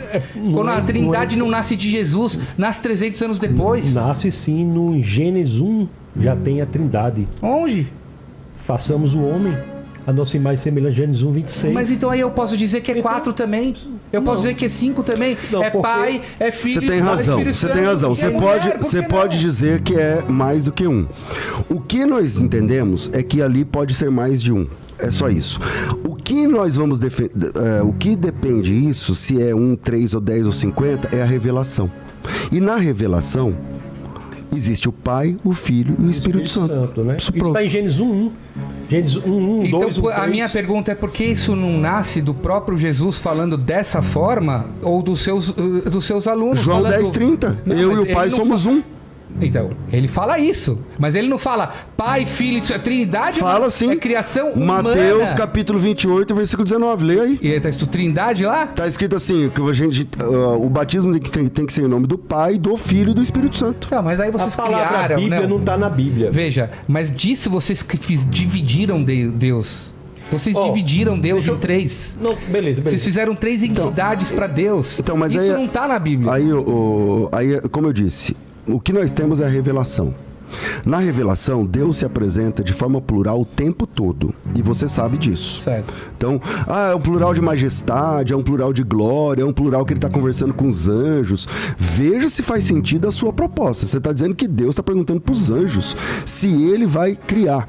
Quando a trindade não nasce de Jesus, nasce 300 anos depois. Nasce sim, no Gênesis 1 já tem a trindade. Onde? Façamos o homem a nossa imagem semelhante, Gênesis 1, 26. Mas então aí eu posso dizer que é 4 também. Eu posso dizer que é 5 também. Não, é Pai, é Filho. Você tem razão. Você tem razão. Você pode dizer que é mais do que 1. O que nós entendemos é que ali pode ser mais de 1. É só isso. O que nós vamos o que depende disso, se é 1, 3 ou 10 ou 50, é a revelação. E na revelação existe o Pai, o Filho e o Espírito Santo. Né? Isso está em Gênesis 1. Gênesis 1, então, 2, 1, 3. A minha pergunta é por que isso não nasce do próprio Jesus falando dessa forma ou dos seus alunos? João falando... 10:30. Eu e o Pai somos um. Então, ele fala isso, mas ele não fala Pai, Filho, isso é Trindade? Fala sim. É criação humana. Mateus capítulo 28, versículo 19. Lê aí. E tá escrito Trindade lá? Tá escrito assim, que o batismo tem que ser em nome do Pai, do Filho e do Espírito Santo. Não, mas aí vocês A palavra criaram... Bíblia não tá na Bíblia. Veja, mas disso vocês dividiram Deus. Vocês dividiram Deus em 3. Não, beleza. Vocês fizeram 3 entidades para Deus. Então, mas isso aí, não tá na Bíblia. Aí, como eu disse, o que nós temos é a revelação. Na revelação, Deus se apresenta de forma plural o tempo todo. E você sabe disso. Certo. Então, é um plural de majestade, é um plural de glória, é um plural que ele está conversando com os anjos. Veja se faz sentido a sua proposta. Você está dizendo que Deus está perguntando para os anjos se ele vai criar.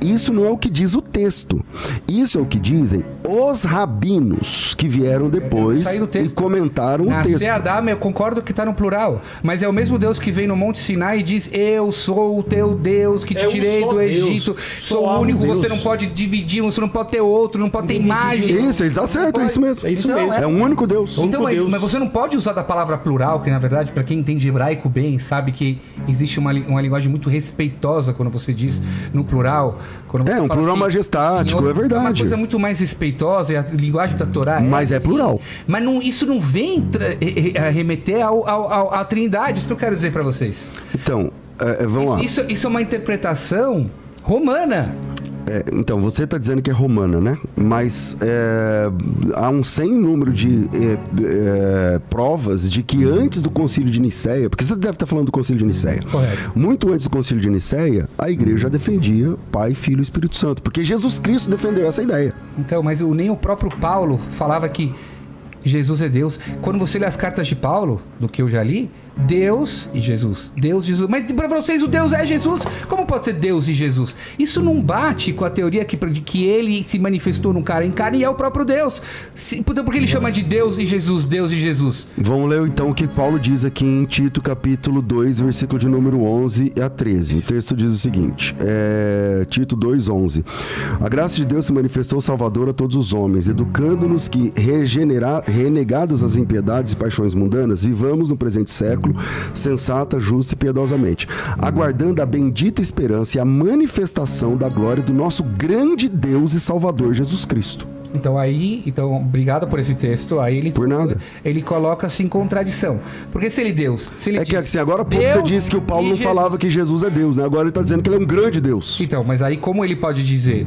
Isso não é o que diz o texto. Isso é o que dizem os rabinos que vieram depois e comentaram o texto. Adão, eu concordo que está no plural. Mas é o mesmo Deus que vem no Monte Sinai e diz: eu sou o teu Deus que te tirei do Egito. Sou o único, você não pode dividir, você não pode ter outro, não pode ter imagem. Isso, ele tá certo, é isso mesmo. É isso mesmo. É um único Deus. Então, mas você não pode usar da palavra plural, que na verdade, para quem entende hebraico bem, sabe que existe uma linguagem muito respeitosa quando você diz no plural. Quando você um fala plural assim, majestático, Senhor, é verdade. É uma coisa muito mais respeitosa, e a linguagem da Torá mas é plural. Mas isso não vem remeter à Trindade, isso que eu quero dizer para vocês. Então, vamos lá. Isso é uma interpretação romana. Então, você está dizendo que é romana, né? Mas há um sem número de provas de que antes do Concílio de Nicéia, porque você deve estar falando do Concílio de Nicéia. Correto. Muito antes do Concílio de Nicéia, a igreja defendia Pai, Filho e Espírito Santo, porque Jesus Cristo defendeu essa ideia. Então, mas nem o próprio Paulo falava que Jesus é Deus. Quando você lê as cartas de Paulo, do que eu já li, Deus e Jesus. Deus e Jesus. Mas para vocês o Deus é Jesus. Como pode ser Deus e Jesus? Isso não bate com a teoria que ele se manifestou num cara em carne e é o próprio Deus. Então por que ele chama de Deus e Jesus, Deus e Jesus? Vamos ler então o que Paulo diz aqui em Tito capítulo 2, versículo de número 11 a 13. O texto diz o seguinte, Tito 2, 11. A graça de Deus se manifestou salvadora a todos os homens, educando-nos que, renegadas as impiedades e paixões mundanas, vivamos no presente século sensata, justa e piedosamente, aguardando a bendita esperança e a manifestação da glória do nosso grande Deus e Salvador Jesus Cristo. Então, obrigado por esse texto. Aí ele coloca assim contradição. Porque se ele Deus, se ele que assim, agora há pouco você disse que o Paulo não falava que Jesus é Deus, né? Agora ele está dizendo que ele é um grande Deus. Então, mas aí como ele pode dizer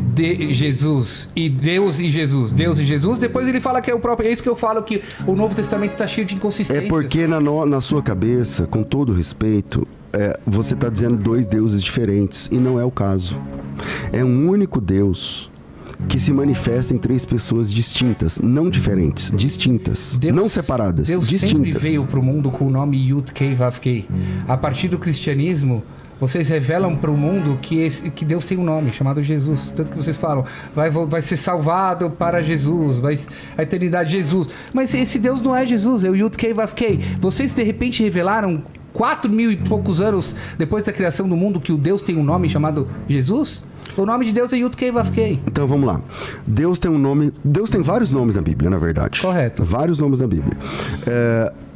Jesus e Deus e Jesus, Deus e Jesus, depois ele fala que é o próprio. É isso que eu falo, que o Novo Testamento está cheio de inconsistências. É porque na sua cabeça, com todo respeito, você está dizendo 2 deuses diferentes, e não é o caso. É um único Deus que se manifesta em 3 pessoas distintas, não diferentes, distintas, não separadas, Deus distintas. Sempre veio para o mundo com o nome Yud-Kei Vav-Kei. A partir do cristianismo, vocês revelam para o mundo que Deus tem um nome chamado Jesus. Tanto que vocês falam, vai ser salvado para Jesus, a eternidade Jesus. Mas esse Deus não é Jesus, é o Yud-Kei Vav-Kei. Vocês de repente revelaram 4.000 e poucos anos depois da criação do mundo que o Deus tem um nome chamado Jesus? O nome de Deus é Yud-Kei Vav-Kei. Então vamos lá. Deus tem um nome. Deus tem vários nomes na Bíblia, na verdade. Correto. Vários nomes na Bíblia.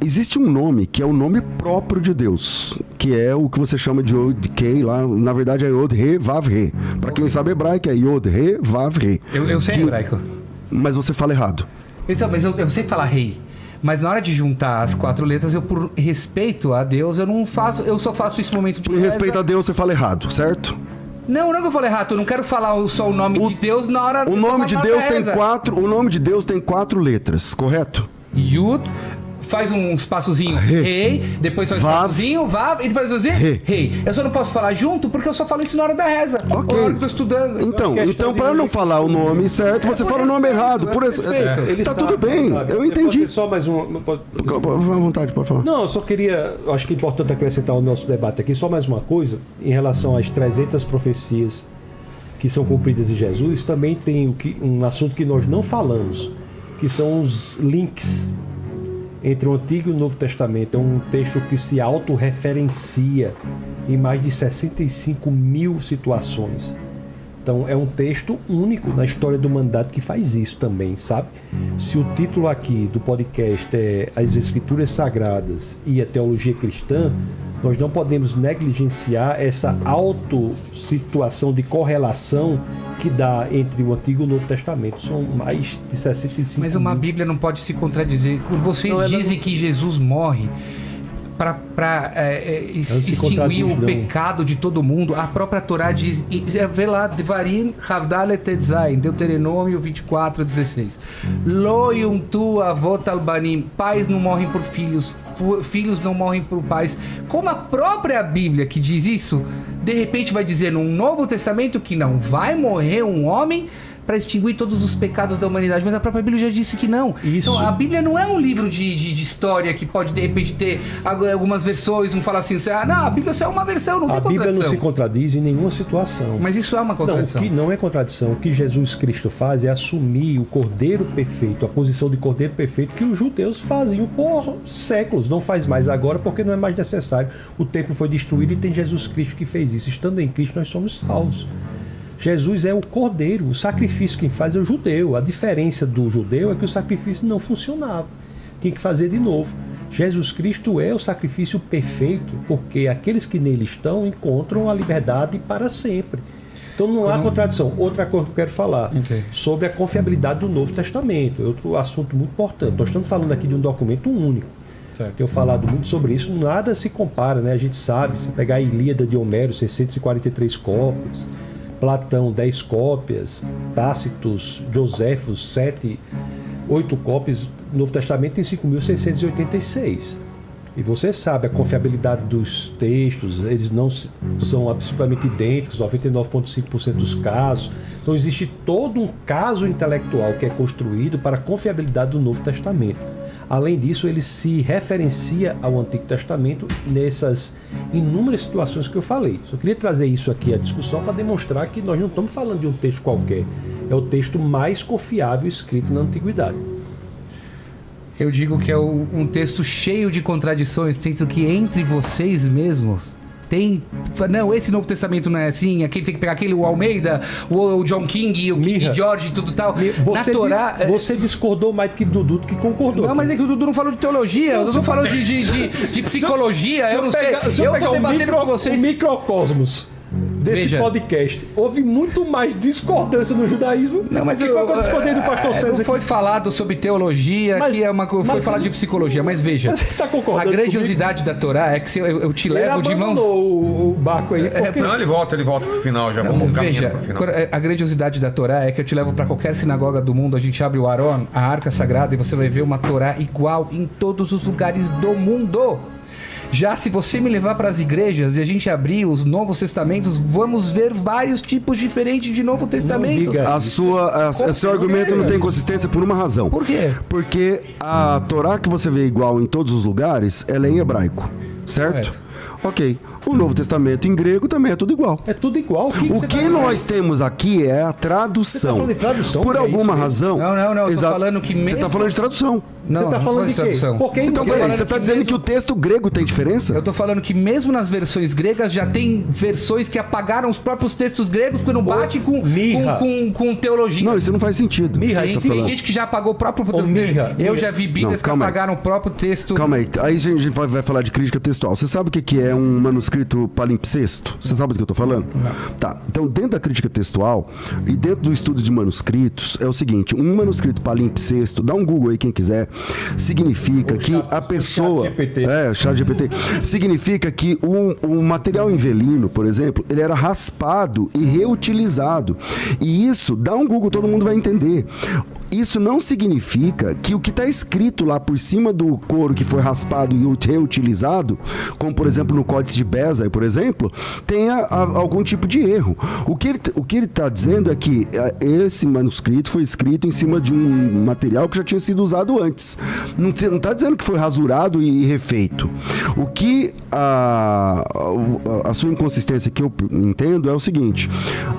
Existe um nome que é o nome próprio de Deus, que é o que você chama de Yod-Kei lá. Na verdade é Yod-He Vav-He. Para quem sabe hebraico é Yod-He Vav-He. Eu sei hebraico. Mas você fala errado. Mas eu sei falar rei. Mas na hora de juntar as 4 letras, por respeito a Deus, eu só faço isso no momento de Por respeito a Deus, você fala errado, certo? Não é que eu falei errado, eu não quero falar só o nome de Deus na hora... O nome de Deus tem 4, o nome de Deus tem 4 letras, correto? Yud, faz um espaçozinho rei, depois faz um espaçozinho, vav, e depois faz um espaçozinho rei. Eu só não posso falar junto porque eu só falo isso na hora da reza. Ok. Ou na hora que eu tô estudando. Então para não falar o nome certo, você fala o nome errado. Tá tudo bem, eu entendi. Só mais um... À vontade, pode falar. Não, eu só queria... Acho que é importante acrescentar o nosso debate aqui, só mais uma coisa, em relação às 300 profecias que são cumpridas em Jesus, também tem um assunto que nós não falamos, que são os links entre o Antigo e o Novo Testamento. É um texto que se autorreferencia em mais de 65 mil situações. Então é um texto único na história da humanidade que faz isso também, sabe? Se o título aqui do podcast é As Escrituras Sagradas e a Teologia Cristã, nós não podemos negligenciar essa auto-situação de correlação que dá entre o Antigo e o Novo Testamento. São mais de 65 Mas uma Bíblia não pode se contradizer. Vocês dizem que Jesus morre para extinguir o pecado de todo mundo. A própria Torá diz, vê lá, Devarim Havdalet Tetzai, Deuteronômio 24:16. Lo yumtu avot albanim, pais não morrem por filhos, filhos não morrem por pais. Como a própria Bíblia que diz isso, de repente vai dizer no Novo Testamento que não vai morrer um homem para extinguir todos os pecados da humanidade, mas a própria Bíblia já disse que não. Isso. Então a Bíblia não é um livro de história que pode de repente ter algumas versões, um fala assim, não, a Bíblia só é uma versão, não tem contradição. A Bíblia não se contradiz em nenhuma situação. Mas isso é uma contradição. Não, o que não é contradição, o que Jesus Cristo faz é assumir o Cordeiro Perfeito, a posição de Cordeiro Perfeito que os judeus faziam por séculos, não faz mais agora porque não é mais necessário. O templo foi destruído e tem Jesus Cristo que fez isso. Estando em Cristo nós somos salvos. Jesus é o Cordeiro, o sacrifício quem faz é o judeu. A diferença do judeu é que o sacrifício não funcionava. Tinha que fazer de novo. Jesus Cristo é o sacrifício perfeito, porque aqueles que nele estão encontram a liberdade para sempre. Então não há contradição. Outra coisa que eu quero falar sobre a confiabilidade do Novo Testamento. Outro assunto muito importante. Nós estamos falando aqui de um documento único. Certo. Tenho falado muito sobre isso. Nada se compara, né? A gente sabe. Se pegar a Ilíada de Homero, 643 cópias. Platão, 10 cópias, Tácitos, Joséfos, 8 cópias, o Novo Testamento tem 5.686. E você sabe, a confiabilidade dos textos, eles não são absolutamente idênticos, 99,5% dos casos. Então existe todo um caso intelectual que é construído para a confiabilidade do Novo Testamento. Além disso, ele se referencia ao Antigo Testamento nessas inúmeras situações que eu falei. Só queria trazer isso aqui à discussão para demonstrar que nós não estamos falando de um texto qualquer. É o texto mais confiável escrito na Antiguidade. Eu digo que é um texto cheio de contradições, tanto que entre vocês mesmos tem... Não, esse Novo Testamento não é assim, aqui tem que pegar aquele, o Almeida, o John King, o King George e tudo tal. Você discordou mais do que Dudu que concordou. Não, mas é que o Dudu não falou de teologia, o Dudu falou de psicologia, eu não sei. Eu tô debatendo com vocês. O microcosmos desse podcast, houve muito mais discordância no judaísmo. Não, mas foi quando eu discordei do pastor César. Foi falado sobre teologia, foi falado de psicologia, mas veja, tá a grandiosidade da Torá é que eu te levo de mãos... o barco aí. Não, ele volta pro final, já vamos caminhando pro final. A grandiosidade da Torá é que eu te levo para qualquer sinagoga do mundo, a gente abre o Aron, a Arca Sagrada, e você vai ver uma Torá igual em todos os lugares do mundo. Já se você me levar para as igrejas e a gente abrir os Novos Testamentos, vamos ver vários tipos diferentes de Novo Testamento. Seu argumento não tem consistência por uma razão. Por quê? Porque a Torá que você vê igual em todos os lugares, ela é em hebraico, certo? Ok. O Novo Testamento em grego também é tudo igual. É tudo igual. O que nós temos aqui é a tradução. Você tá falando de tradução? Por alguma razão... Não. Eu tô falando que mesmo... Você tá falando de tradução. Não, você tá falando de tradução. Então, peraí, você tá dizendo que o texto grego tem diferença? Eu tô falando que mesmo nas versões gregas já tem versões que apagaram os próprios textos gregos porque não bate com teologia. Não, isso não faz sentido. Tem gente que já apagou o próprio... Eu já vi Bíblias que apagaram o próprio texto. Calma aí a gente vai falar de crítica textual. Você sabe o que é um manuscrito palimpsesto? Você sabe do que eu tô falando? Não. Tá, então dentro da crítica textual e dentro do estudo de manuscritos é o seguinte, um manuscrito palimpsesto, dá um Google aí quem quiser, significa que a pessoa... ChatGPT. Significa que o material em velino, por exemplo, ele era raspado e reutilizado. E isso, dá um Google, todo mundo vai entender. Isso não significa que o que está escrito lá por cima do couro que foi raspado e reutilizado, como por exemplo no Códice de Bezae, por exemplo, tenha algum tipo de erro. O que ele está dizendo é que esse manuscrito foi escrito em cima de um material que já tinha sido usado antes. Não está dizendo que foi rasurado e refeito. O que a sua inconsistência que eu entendo é o seguinte: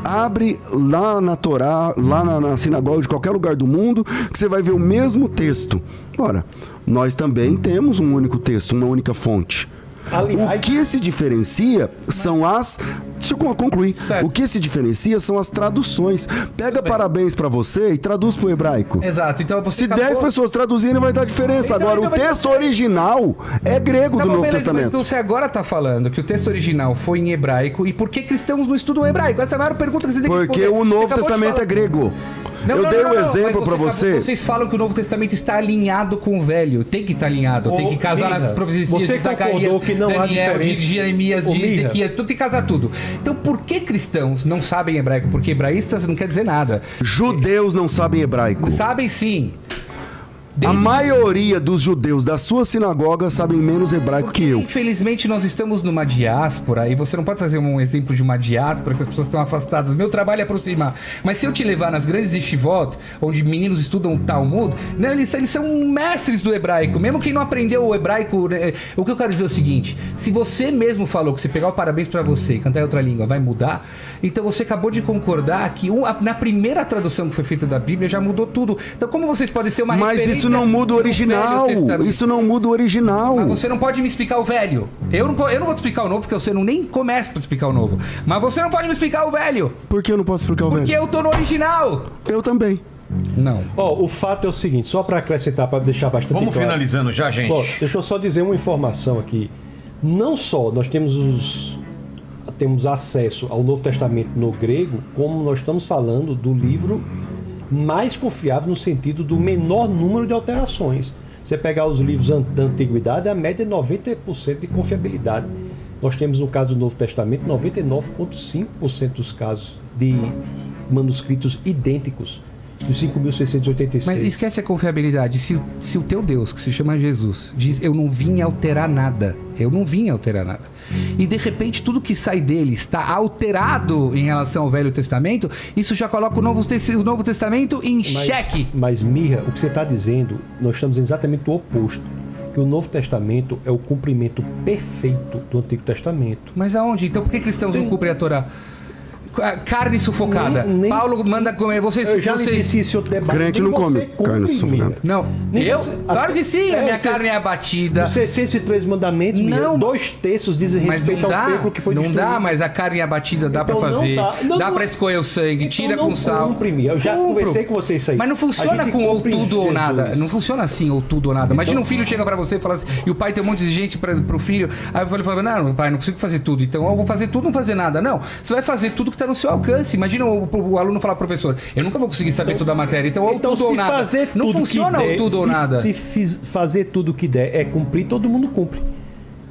abre lá na Torá, lá na sinagoga de qualquer lugar do mundo, que você vai ver o mesmo texto. Ora, nós também temos um único texto, uma única fonte. Aliás, o que se diferencia são as deixa eu concluir. Certo. O que se diferencia são as traduções. Pega parabéns pra você e traduz pro hebraico. Exato. Então você Se 10 pessoas traduzirem, vai dar diferença. Agora, o texto original é grego do Novo Testamento. Então você agora tá falando que o texto original foi em hebraico e por que cristãos não estudam hebraico? Essa é a maior pergunta que você tem que responder. Porque o Novo Testamento é grego. Eu dei um exemplo pra você. Vocês falam que o Novo Testamento está alinhado com o Velho. Tem que estar alinhado. Tem que casar nas profecias de Zacarias, que não Daniel, de Jeremias, de Ezequias. Tudo tem que casar tudo. Então por que cristãos não sabem hebraico? Porque hebraístas não quer dizer nada. Judeus não sabem hebraico. Sabem sim. A maioria dos judeus da sua sinagoga sabem menos hebraico que eu. Infelizmente, nós estamos numa diáspora, e você não pode trazer um exemplo de uma diáspora que as pessoas estão afastadas. Meu trabalho é aproximar. Mas se eu te levar nas grandes yeshivot, onde meninos estudam o Talmud, né, eles são mestres do hebraico. Mesmo quem não aprendeu o hebraico... O que eu quero dizer é o seguinte, se você mesmo falou que você pegar o parabéns pra você e cantar em outra língua vai mudar, então você acabou de concordar que na primeira tradução que foi feita da Bíblia já mudou tudo. Então como vocês podem ser uma referência... Isso não muda o original. Isso não muda o original. Mas você não pode me explicar o velho. Eu não vou te explicar o novo, porque você não nem começa pra explicar o novo. Mas você não pode me explicar o velho. Por que eu não posso explicar o velho? Porque eu tô no original. Eu também. Não. O fato é o seguinte, só pra acrescentar, pra deixar bastante Vamos claro. finalizando já, gente. Deixa eu só dizer uma informação aqui. Não só nós temos acesso ao Novo Testamento no grego, como nós estamos falando do livro mais confiável no sentido do menor número de alterações. Você pegar os livros da Antiguidade, a média é 90% de confiabilidade. Nós temos, no caso do Novo Testamento, 99,5% dos casos de manuscritos idênticos, dos 5.686. Mas esquece a confiabilidade. Se o teu Deus, que se chama Jesus, diz eu não vim alterar nada, e de repente tudo que sai dele está alterado em relação ao Velho Testamento, isso já coloca o Novo Testamento em xeque. Mas Mirra, o que você está dizendo, nós estamos exatamente o oposto. Que o Novo Testamento é o cumprimento perfeito do Antigo Testamento. Mas aonde? Então por que cristãos não cumprem a Torá? Carne sufocada. Paulo manda comer. Eu já disse isso outro debate. Crente não come carne sufocada. Não. Claro que sim. A minha carne é abatida. Os 603 mandamentos, não. 2/3 dizem respeito ao templo que foi destruído. Não dá, mas a carne é abatida dá pra fazer. Dá pra escolher o sangue, tira com sal. Eu já conversei com você isso aí. Mas não funciona com ou tudo ou nada. Não funciona assim, ou tudo ou nada. Imagina um filho chega pra você e fala assim, e o pai tem um monte de gente pro filho. Aí o filho fala, não, pai, não consigo fazer tudo. Então eu vou fazer tudo, não fazer nada. Não, você vai fazer tudo que tá no seu alcance. Imagina o aluno falar, professor, eu nunca vou conseguir saber toda a matéria, então ou tudo ou nada. Não funciona ou tudo ou nada. Se fazer tudo que der é cumprir, todo mundo cumpre.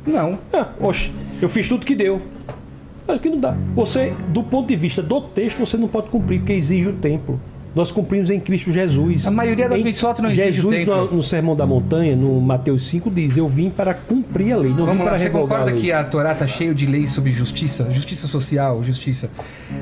Não. Eu fiz tudo que deu. Mas que não dá. Você, do ponto de vista do texto, você não pode cumprir, porque exige o templo. Nós cumprimos em Cristo Jesus. A maioria das mitzvot não exige o templo. Jesus, no Sermão da Montanha, no Mateus 5, diz, eu vim para cumprir a lei, não vim para revogar a lei. Você concorda que a Torá está cheia de leis sobre justiça? Justiça social, justiça.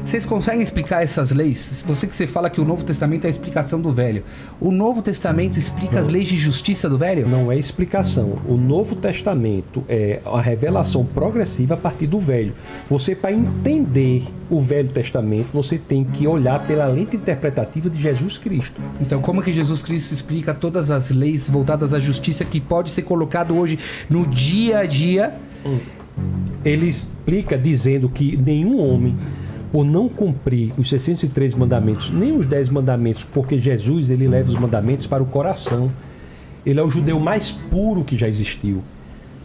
Vocês conseguem explicar essas leis? Você fala que o Novo Testamento é a explicação do Velho. O Novo Testamento explica as leis de justiça do Velho? Não é explicação. O Novo Testamento é a revelação progressiva a partir do Velho. Você, para entender o Velho Testamento, você tem que olhar pela lente interpretativa de Jesus Cristo. Então, como que Jesus Cristo explica todas as leis voltadas à justiça que pode ser colocado hoje no dia a dia? Ele explica dizendo que nenhum homem, por não cumprir os 603 mandamentos, nem os 10 mandamentos, porque Jesus ele leva os mandamentos para o coração. Ele é o judeu mais puro que já existiu,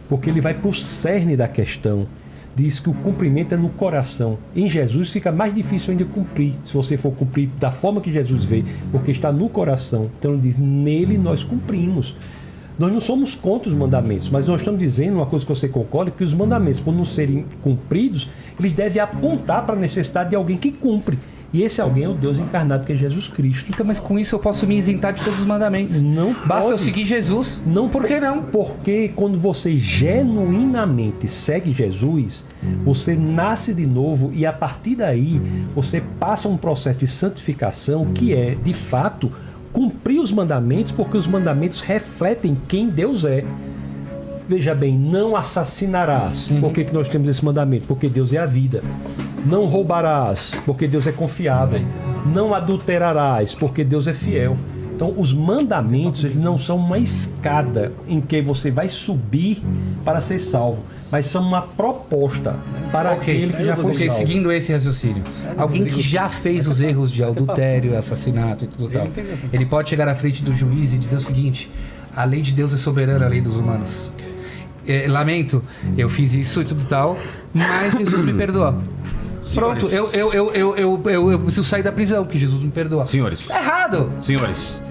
porque ele vai para o cerne da questão. Diz que o cumprimento é no coração. Em Jesus fica mais difícil ainda cumprir, se você for cumprir da forma que Jesus vê, porque está no coração. Então ele diz, nele nós cumprimos. Nós não somos contra os mandamentos, mas nós estamos dizendo uma coisa que você concorda, que os mandamentos, por não serem cumpridos, eles devem apontar para a necessidade de alguém que cumpre. E esse alguém é o Deus encarnado, que é Jesus Cristo. Então, mas com isso eu posso me isentar de todos os mandamentos. Não basta pode. Eu seguir Jesus. Não, por que não? Porque quando você genuinamente segue Jesus, você nasce de novo e a partir daí você passa um processo de santificação que é, de fato, cumprir os mandamentos, porque os mandamentos refletem quem Deus é. Veja bem, não assassinarás. Por que nós temos esse mandamento? Porque Deus é a vida. Não roubarás, porque Deus é confiável. Não adulterarás, porque Deus é fiel. Então, os mandamentos, eles não são uma escada em que você vai subir para ser salvo, mas são uma proposta para aquele que já foi salvo. Seguindo esse raciocínio, alguém que já fez os erros de adultério, assassinato e tudo tal, ele pode chegar à frente do juiz e dizer o seguinte: a lei de Deus é soberana, a lei dos humanos. Lamento, eu fiz isso e tudo tal, mas Jesus me perdoa. Pronto, eu preciso sair da prisão, que Jesus me perdoa. Senhores. Tá errado! Senhores,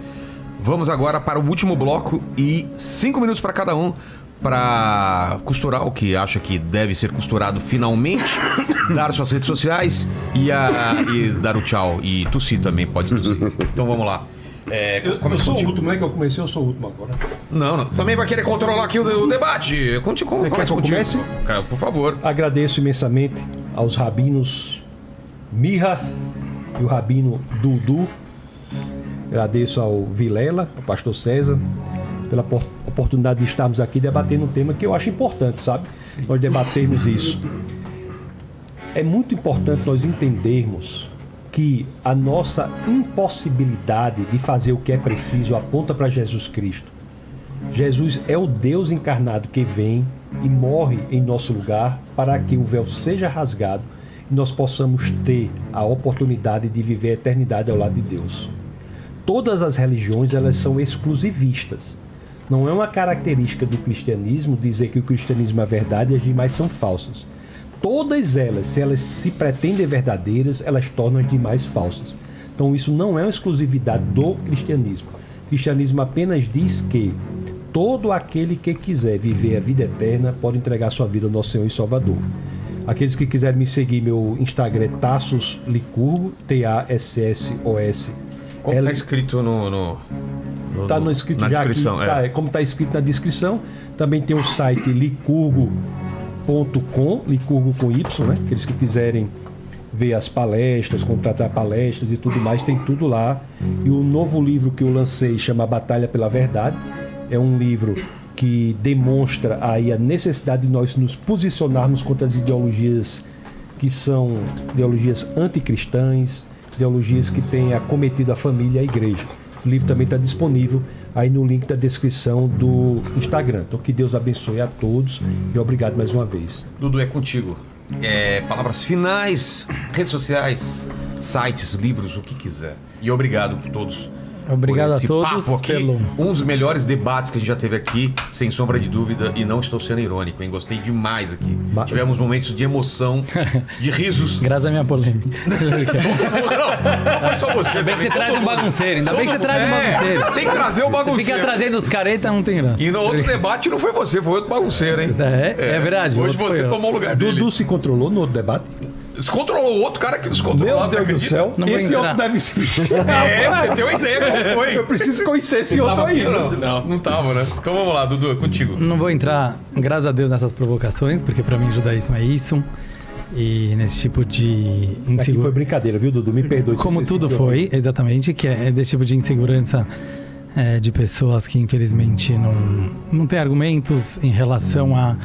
vamos agora para o último bloco e 5 minutos para cada um para costurar o que acha que deve ser costurado finalmente, dar suas redes sociais e dar o tchau. E tossir também, pode tossir. Então vamos lá. Eu sou o último, não é que eu comecei, eu sou o último agora. Não, também vai querer controlar aqui o debate. Você quer que eu comece? Cara, por favor. Agradeço imensamente aos rabinos Mirra e o rabino Dudu. Agradeço ao Vilela, ao pastor César, pela oportunidade de estarmos aqui debatendo um tema que eu acho importante, sabe? Nós debatermos isso. É muito importante nós entendermos que a nossa impossibilidade de fazer o que é preciso aponta para Jesus Cristo. Jesus é o Deus encarnado que vem e morre em nosso lugar para que o véu seja rasgado e nós possamos ter a oportunidade de viver a eternidade ao lado de Deus. Todas as religiões, elas são exclusivistas. Não é uma característica do cristianismo dizer que o cristianismo é verdade e as demais são falsas. Todas elas, se elas se pretendem verdadeiras, elas tornam as demais falsas. Então isso não é uma exclusividade do cristianismo. O cristianismo apenas diz que todo aquele que quiser viver a vida eterna pode entregar sua vida ao nosso Senhor e Salvador. Aqueles que quiserem me seguir, meu Instagram é Tassos Licurgo, TASSOS. Como está escrito Está no escrito na já descrição, aqui, como está escrito na descrição. Também tem o site licurgo.com, Licurgo com Y, né? Aqueles que quiserem ver as palestras, contratar palestras e tudo mais, tem tudo lá. E o novo livro que eu lancei chama Batalha pela Verdade. É um livro que demonstra aí a necessidade de nós nos posicionarmos contra as ideologias que são ideologias anticristãs, ideologias que têm acometido a família e a igreja. O livro também está disponível aí no link da descrição do Instagram. Então que Deus abençoe a todos e obrigado mais uma vez. Dudu, é contigo. Palavras finais, redes sociais, sites, livros, o que quiser. E obrigado por todos. Obrigado a todos Um dos melhores debates que a gente já teve aqui, sem sombra de dúvida, e não estou sendo irônico, hein? Gostei demais aqui. Tivemos momentos de emoção, de risos. Graças à minha polêmica. Não foi só você. Ainda bem que você traz um bagunceiro. Ainda bem que você traz um bagunceiro. Tem que trazer o bagunceiro. Fica trazendo os caretas, não tem graça. E no outro debate não foi você, foi outro bagunceiro, hein? É verdade. Hoje você tomou o lugar dele. Dudu se controlou no outro debate? Descontrolou o outro cara que descontrolou. Meu Deus do céu. Esse outro deve ser... Você tem uma ideia qual foi. Eu preciso conhecer esse outro aí. Não tava, né? Então vamos lá, Dudu, é contigo. Não vou entrar, graças a Deus, nessas provocações, porque pra mim judaísmo é isso. E nesse tipo de Aqui foi brincadeira, viu, Dudu? Me perdoe. Como tudo foi, exatamente, que é desse tipo de insegurança de pessoas que infelizmente não têm argumentos em relação a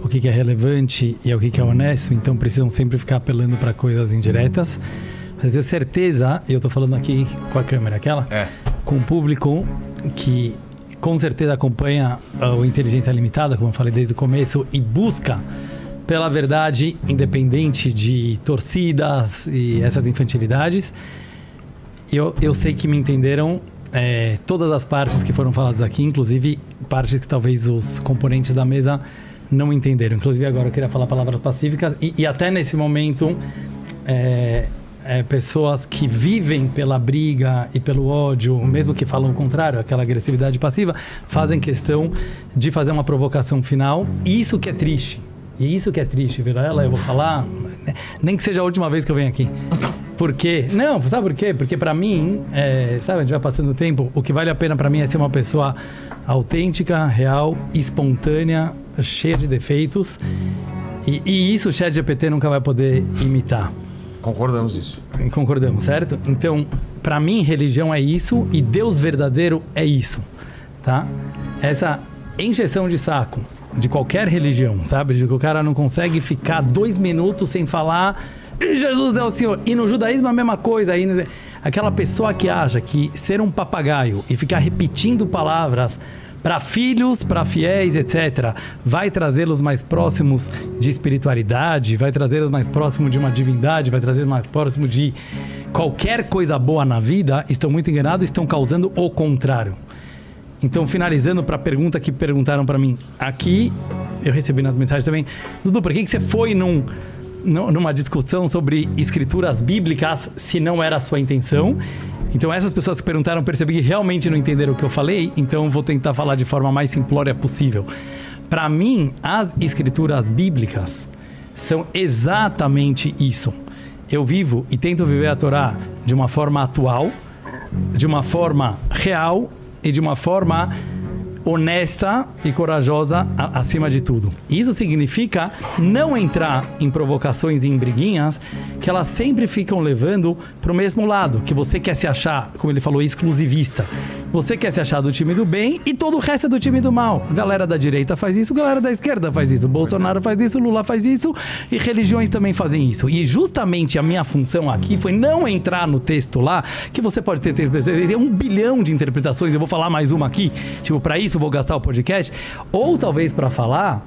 o que é relevante e o que é honesto, então precisam sempre ficar apelando para coisas indiretas. Mas eu certeza, eu tô falando aqui com a câmera, com o público que com certeza acompanha o Inteligência Limitada, como eu falei desde o começo, e busca pela verdade, independente de torcidas e essas infantilidades. Eu sei que me entenderam todas as partes que foram faladas aqui, inclusive partes que talvez os componentes da mesa não entenderam. Inclusive agora eu queria falar palavras pacíficas e até nesse momento pessoas que vivem pela briga e pelo ódio, mesmo que falam o contrário, aquela agressividade passiva, fazem questão de fazer uma provocação final. Isso que é triste. E isso que é triste, Vilela, eu vou falar, nem que seja a última vez que eu venho aqui. Por quê? Não, sabe por quê? Porque pra mim, sabe, a gente vai passando o tempo, o que vale a pena pra mim é ser uma pessoa autêntica, real, espontânea, cheia de defeitos. E isso o ChatGPT nunca vai poder imitar. Concordamos nisso. Concordamos, certo? Então, pra mim, religião é isso e Deus verdadeiro é isso, tá? Essa encheção de saco de qualquer religião, sabe? De que o cara não consegue ficar 2 minutos sem falar e Jesus é o Senhor. E no judaísmo a mesma coisa. Aquela pessoa que acha que ser um papagaio e ficar repetindo palavras para filhos, para fiéis, etc., vai trazê-los mais próximos de espiritualidade, vai trazê-los mais próximos de uma divindade, vai trazê-los mais próximo de qualquer coisa boa na vida, estão muito enganados, estão causando o contrário. Então, finalizando para a pergunta que perguntaram para mim, aqui eu recebi nas mensagens também, Dudu, por que você foi numa discussão sobre escrituras bíblicas se não era a sua intenção? Então, essas pessoas que perguntaram, percebi que realmente não entenderam o que eu falei, então vou tentar falar de forma mais simplória possível. Para mim, as escrituras bíblicas são exatamente isso. Eu vivo e tento viver a Torá de uma forma atual, de uma forma real e de uma forma honesta e corajosa acima de tudo. Isso significa não entrar em provocações e em briguinhas que elas sempre ficam levando para o mesmo lado, que você quer se achar, como ele falou, exclusivista. Você quer se achar do time do bem e todo o resto é do time do mal. A galera da direita faz isso, a galera da esquerda faz isso, Bolsonaro faz isso, Lula faz isso e religiões também fazem isso. E justamente a minha função aqui foi não entrar no texto lá, que você pode ter 1 bilhão de interpretações, eu vou falar mais uma aqui, tipo, para isso eu vou gastar o podcast, ou talvez para falar,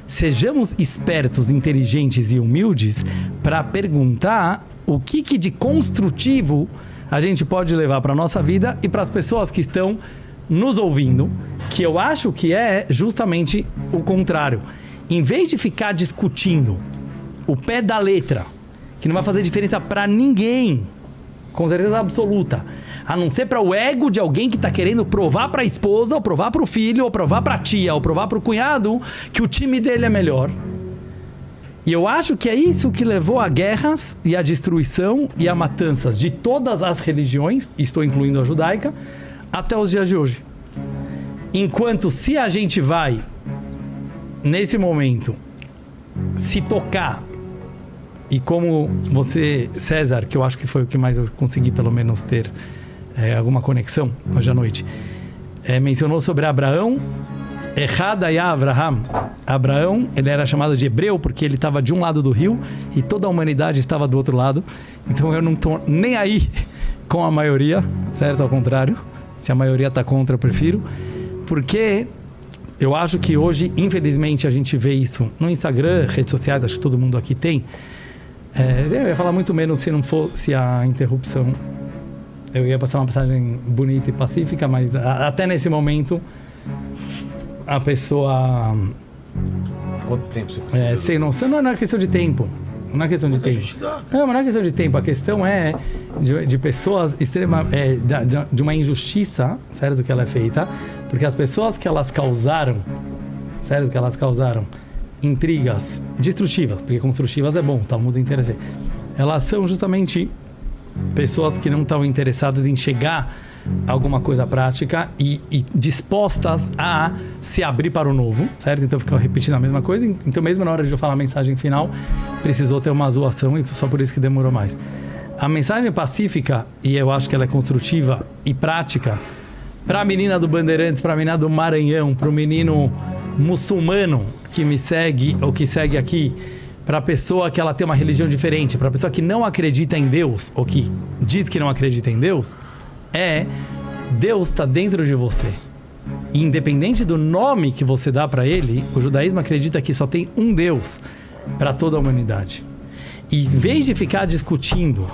sejamos espertos, inteligentes e humildes para perguntar o que de construtivo a gente pode levar para a nossa vida e para as pessoas que estão nos ouvindo, que eu acho que é justamente o contrário. Em vez de ficar discutindo o pé da letra, que não vai fazer diferença para ninguém, com certeza absoluta, a não ser para o ego de alguém que está querendo provar para a esposa, ou provar para o filho, ou provar para a tia, ou provar para o cunhado que o time dele é melhor. E eu acho que é isso que levou a guerras e a destruição e a matanças de todas as religiões, estou incluindo a judaica, até os dias de hoje. Enquanto se a gente vai, nesse momento, se tocar, e como você, César, que eu acho que foi o que mais eu consegui pelo menos ter alguma conexão hoje à noite, mencionou sobre Abraão, Errada e Abraham. Abraão, ele era chamado de hebreu porque ele estava de um lado do rio e toda a humanidade estava do outro lado. Então eu não estou nem aí com a maioria, certo? Ao contrário, se a maioria está contra, eu prefiro. Porque eu acho que hoje, infelizmente, a gente vê isso no Instagram, redes sociais, acho que todo mundo aqui tem. Eu ia falar muito menos se não fosse a interrupção. Eu ia passar uma passagem bonita e pacífica, mas até nesse momento a pessoa... Quanto tempo você precisa? Sem noção, não é questão de tempo. Não é questão de tempo. Não é questão de tempo. A questão é de pessoas de uma injustiça, certo, que ela é feita, porque as pessoas que elas causaram, certo, que elas causaram intrigas destrutivas, porque construtivas é bom, tá, o mundo inteiro é. Elas são justamente pessoas que não estão interessadas em chegar a alguma coisa prática e dispostas a se abrir para o novo, certo? Então fica repetindo a mesma coisa. Então mesmo na hora de eu falar a mensagem final, precisou ter uma zoação e só por isso que demorou mais. A mensagem pacífica, e eu acho que ela é construtiva e prática, para a menina do Bandeirantes, para a menina do Maranhão, para o menino muçulmano que me segue ou que segue aqui, para a pessoa que ela tem uma religião diferente, para a pessoa que não acredita em Deus ou que diz que não acredita em Deus, Deus está dentro de você. E independente do nome que você dá para ele, o judaísmo acredita que só tem um Deus para toda a humanidade. E em vez de ficar discutindo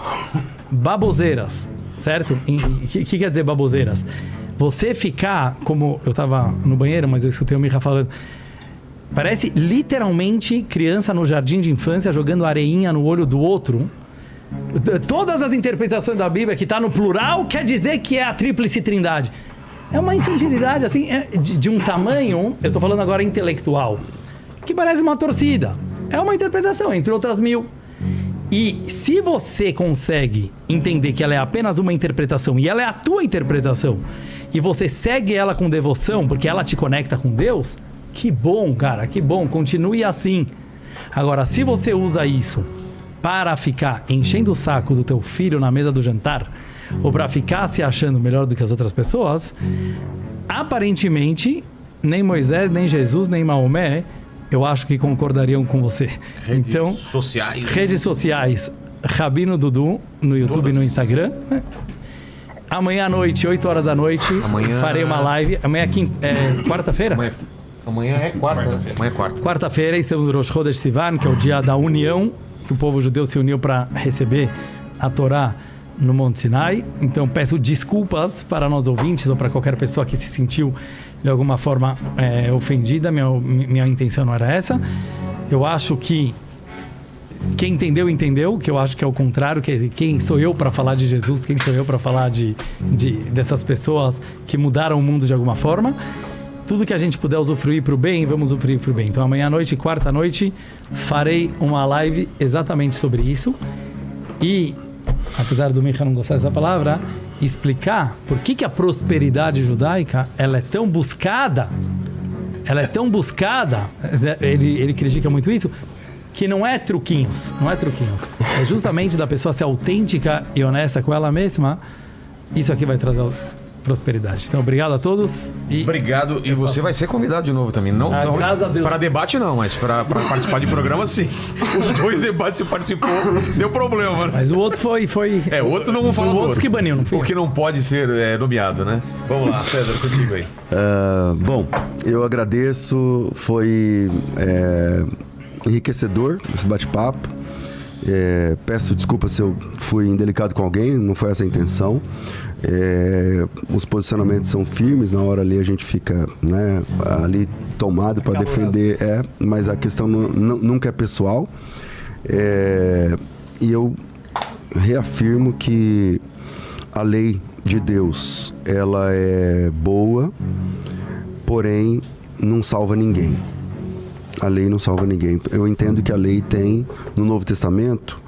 baboseiras, certo? O que quer dizer baboseiras? Você ficar, como eu estava no banheiro, mas eu escutei o Micha falando, parece literalmente criança no jardim de infância jogando areinha no olho do outro. Todas as interpretações da Bíblia que está no plural quer dizer que é a tríplice trindade. É uma infantilidade assim, de um tamanho, eu estou falando agora intelectual, que parece uma torcida. É uma interpretação, entre outras mil. E se você consegue entender que ela é apenas uma interpretação e ela é a tua interpretação e você segue ela com devoção porque ela te conecta com Deus, que bom, cara, que bom, continue assim. Agora, se você usa isso para ficar enchendo o saco do teu filho na mesa do jantar ou para ficar se achando melhor do que as outras pessoas, aparentemente nem Moisés, nem Jesus, nem Maomé, eu acho que concordariam com você. Redes sociais, Rabino Dudu no YouTube e no Instagram. Amanhã à noite, 8 horas da noite, farei uma live. Amanhã é quarta-feira? Amanhã é quarta. Amanhã é quarta. Quarta-feira, estamos no Rosh Chodesh Sivan, que é o dia da união, que o povo judeu se uniu para receber a Torá no Monte Sinai. Então peço desculpas para nós ouvintes ou para qualquer pessoa que se sentiu de alguma forma ofendida. Minha intenção não era essa. Eu acho que quem entendeu, entendeu, que eu acho que é o contrário, que quem sou eu para falar de Jesus, quem sou eu para falar dessas pessoas que mudaram o mundo de alguma forma. Tudo que a gente puder usufruir para o bem, vamos usufruir para o bem. Então amanhã à noite, quarta à noite, farei uma live exatamente sobre isso. E, apesar do Micha não gostar dessa palavra, explicar por que a prosperidade judaica ela é tão buscada. Ela é tão buscada, ele critica muito isso, que não é truquinhos. É justamente da pessoa ser autêntica e honesta com ela mesma. Isso aqui vai trazer prosperidade. Então, obrigado a todos. Obrigado. E você vai ser convidado de novo também. Não graças a Deus. Para debate não, mas para participar de programa sim. Os 2 debates você participou, deu problema. Né? Mas o outro foi... o outro não vamos falar do outro. Que baniu, não foi? O que não pode ser nomeado, né? Vamos lá, César, contigo aí. Bom, eu agradeço. Foi enriquecedor esse bate-papo. Peço desculpa se eu fui indelicado com alguém, não foi essa a intenção. Os posicionamentos são firmes, na hora ali a gente fica, né, ali tomado para defender, mas a questão nunca é pessoal. E eu reafirmo que a lei de Deus, ela é boa, porém não salva ninguém. A lei não salva ninguém. Eu entendo que a lei tem, no Novo Testamento,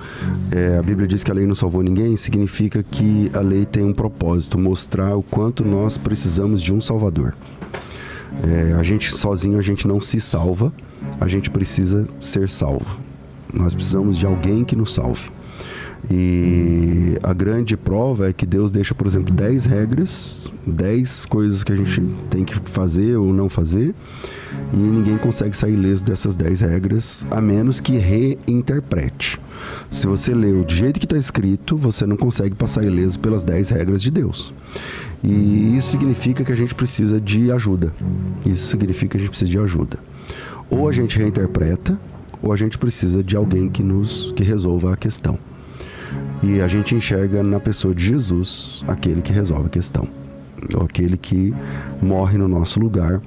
a Bíblia diz que a lei não salvou ninguém, significa que a lei tem um propósito, mostrar o quanto nós precisamos de um Salvador. A gente sozinho, a gente não se salva, a gente precisa ser salvo. Nós precisamos de alguém que nos salve. E a grande prova é que Deus deixa, por exemplo, 10 regras, 10 coisas que a gente tem que fazer ou não fazer, e ninguém consegue sair ileso dessas 10 regras, a menos que reinterprete. Se você leu do jeito que está escrito, você não consegue passar ileso pelas 10 regras de Deus. E isso significa que a gente precisa de ajuda. Ou a gente reinterpreta, ou a gente precisa de alguém que resolva a questão. E a gente enxerga na pessoa de Jesus aquele que resolve a questão, aquele que morre no nosso lugar,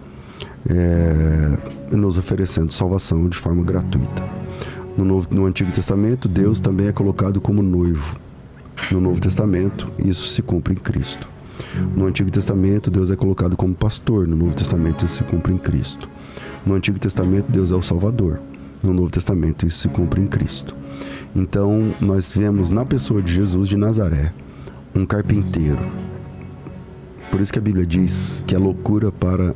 nos oferecendo salvação de forma gratuita. No Antigo Testamento, Deus também é colocado como noivo. No Novo Testamento, isso se cumpre em Cristo. No Antigo Testamento, Deus é colocado como pastor. No Novo Testamento, isso se cumpre em Cristo. No Antigo Testamento, Deus é o Salvador. No Novo Testamento, isso se cumpre em Cristo. Então, nós vemos na pessoa de Jesus de Nazaré um carpinteiro. Por isso que a Bíblia diz que é loucura para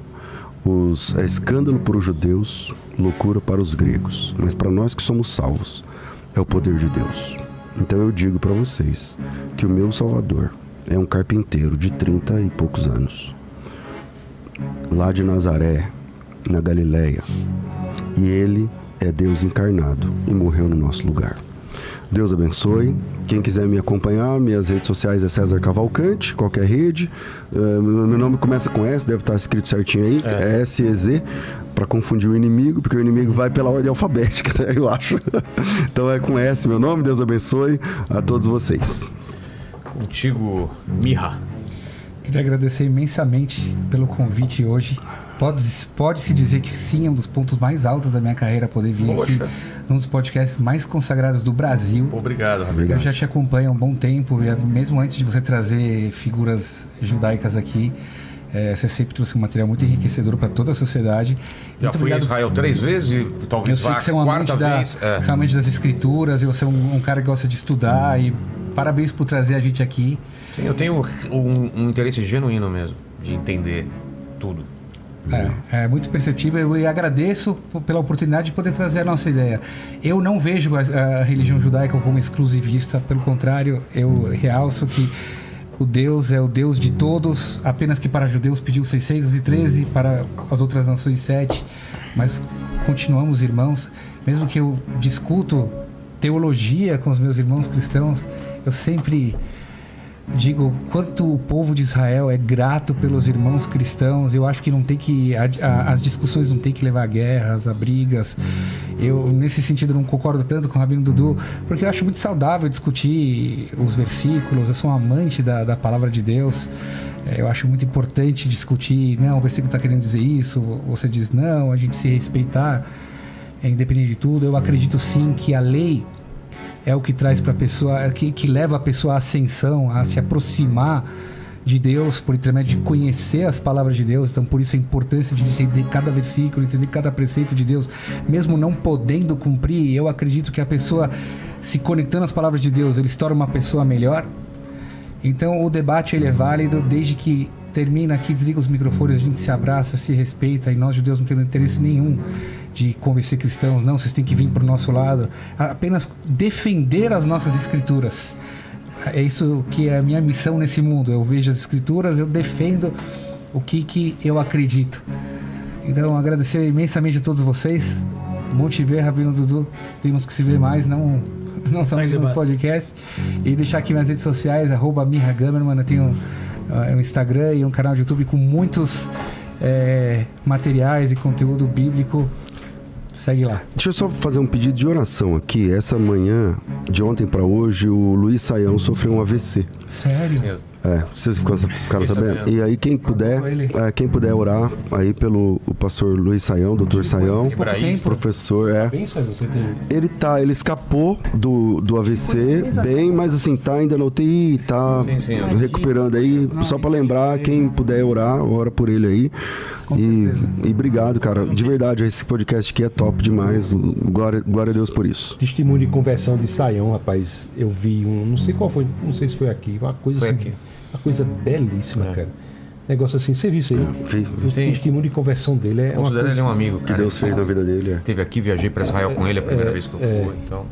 é escândalo para os judeus, loucura para os gregos. Mas para nós que somos salvos, é o poder de Deus. Então eu digo para vocês que o meu Salvador é um carpinteiro de 30 e poucos anos, lá de Nazaré, na Galileia. E ele é Deus encarnado e morreu no nosso lugar. Deus abençoe. Quem quiser me acompanhar, minhas redes sociais é César Cavalcante, qualquer rede. Meu nome começa com S, deve estar escrito certinho aí. É SEZ, para confundir o inimigo, porque o inimigo vai pela ordem alfabética, né, eu acho. Então é com S meu nome. Deus abençoe a todos vocês. Contigo, Miha. Queria agradecer imensamente pelo convite hoje. Pode-se dizer que sim, é um dos pontos mais altos da minha carreira poder vir aqui num dos podcasts mais consagrados do Brasil. Obrigado, Eu já te acompanho há um bom tempo, mesmo antes de você trazer figuras judaicas aqui. Você sempre trouxe um material muito enriquecedor para toda a sociedade. Já fui a Israel 3 vezes e talvez vá a quarta vez. Realmente das escrituras, e você é um cara que gosta de estudar, e parabéns por trazer a gente aqui. Sim, eu tenho um interesse genuíno mesmo, de entender tudo. É muito perceptível e agradeço pela oportunidade de poder trazer a nossa ideia. Eu não vejo a religião judaica como exclusivista, pelo contrário, eu realço que o Deus é o Deus de todos, apenas que para judeus pediu 613, para as outras nações 7, mas continuamos irmãos. Mesmo que eu discuto teologia com os meus irmãos cristãos, eu sempre digo quanto o povo de Israel é grato pelos irmãos cristãos. Eu acho que não tem que as discussões não tem que levar a guerras, a brigas. Eu nesse sentido não concordo tanto com o Rabino Dudu, porque eu acho muito saudável discutir os versículos. Eu sou um amante da palavra de Deus. Eu acho muito importante discutir, não, o versículo está querendo dizer isso, você diz não, a gente se respeitar, independente de tudo. Eu acredito sim que a lei é o que traz para a pessoa, que leva a pessoa à ascensão, a se aproximar de Deus por intermédio de conhecer as palavras de Deus. Então, por isso a importância de entender cada versículo, entender cada preceito de Deus, mesmo não podendo cumprir. Eu acredito que a pessoa, se conectando às palavras de Deus, ele se torna uma pessoa melhor. Então, o debate ele é válido desde que termina aqui, desliga os microfones, a gente se abraça, se respeita, e nós judeus não temos interesse nenhum de convencer cristãos, não, vocês têm que vir para o nosso lado, apenas defender as nossas escrituras. É isso que é a minha missão nesse mundo. Eu vejo as escrituras, eu defendo o que eu acredito. Então, agradecer imensamente a todos vocês. Bom te ver, Rabino Dudu. Temos que se ver mais, não somente no podcast. E deixar aqui minhas redes sociais, @miragamerman. Eu tenho um Instagram e um canal de YouTube com muitos materiais e conteúdo bíblico. Segue lá. Deixa eu só fazer um pedido de oração aqui. Essa manhã, de ontem para hoje, o Luiz Saião sofreu um AVC. Sério? Vocês ficaram sabendo? E aí quem puder orar aí pelo o pastor Luiz Saião, doutor Saião, professor, ele escapou do AVC bem, mas assim, tá ainda na UTI, tá recuperando aí, só para lembrar, quem puder orar, ora por ele aí. E obrigado, cara, de verdade, esse podcast aqui é top demais, glória a Deus por isso. Testemunho de conversão de Saião, rapaz, eu vi não sei qual foi, não sei se foi aqui, uma coisa assim, aqui. Uma coisa belíssima, cara. Negócio assim, você viu isso aí? O testemunho de conversão dele é uma coisa... ele é um amigo, cara. Que Deus fez na vida dele. Teve aqui, viajei para Israel com ele a primeira vez que eu fui, então...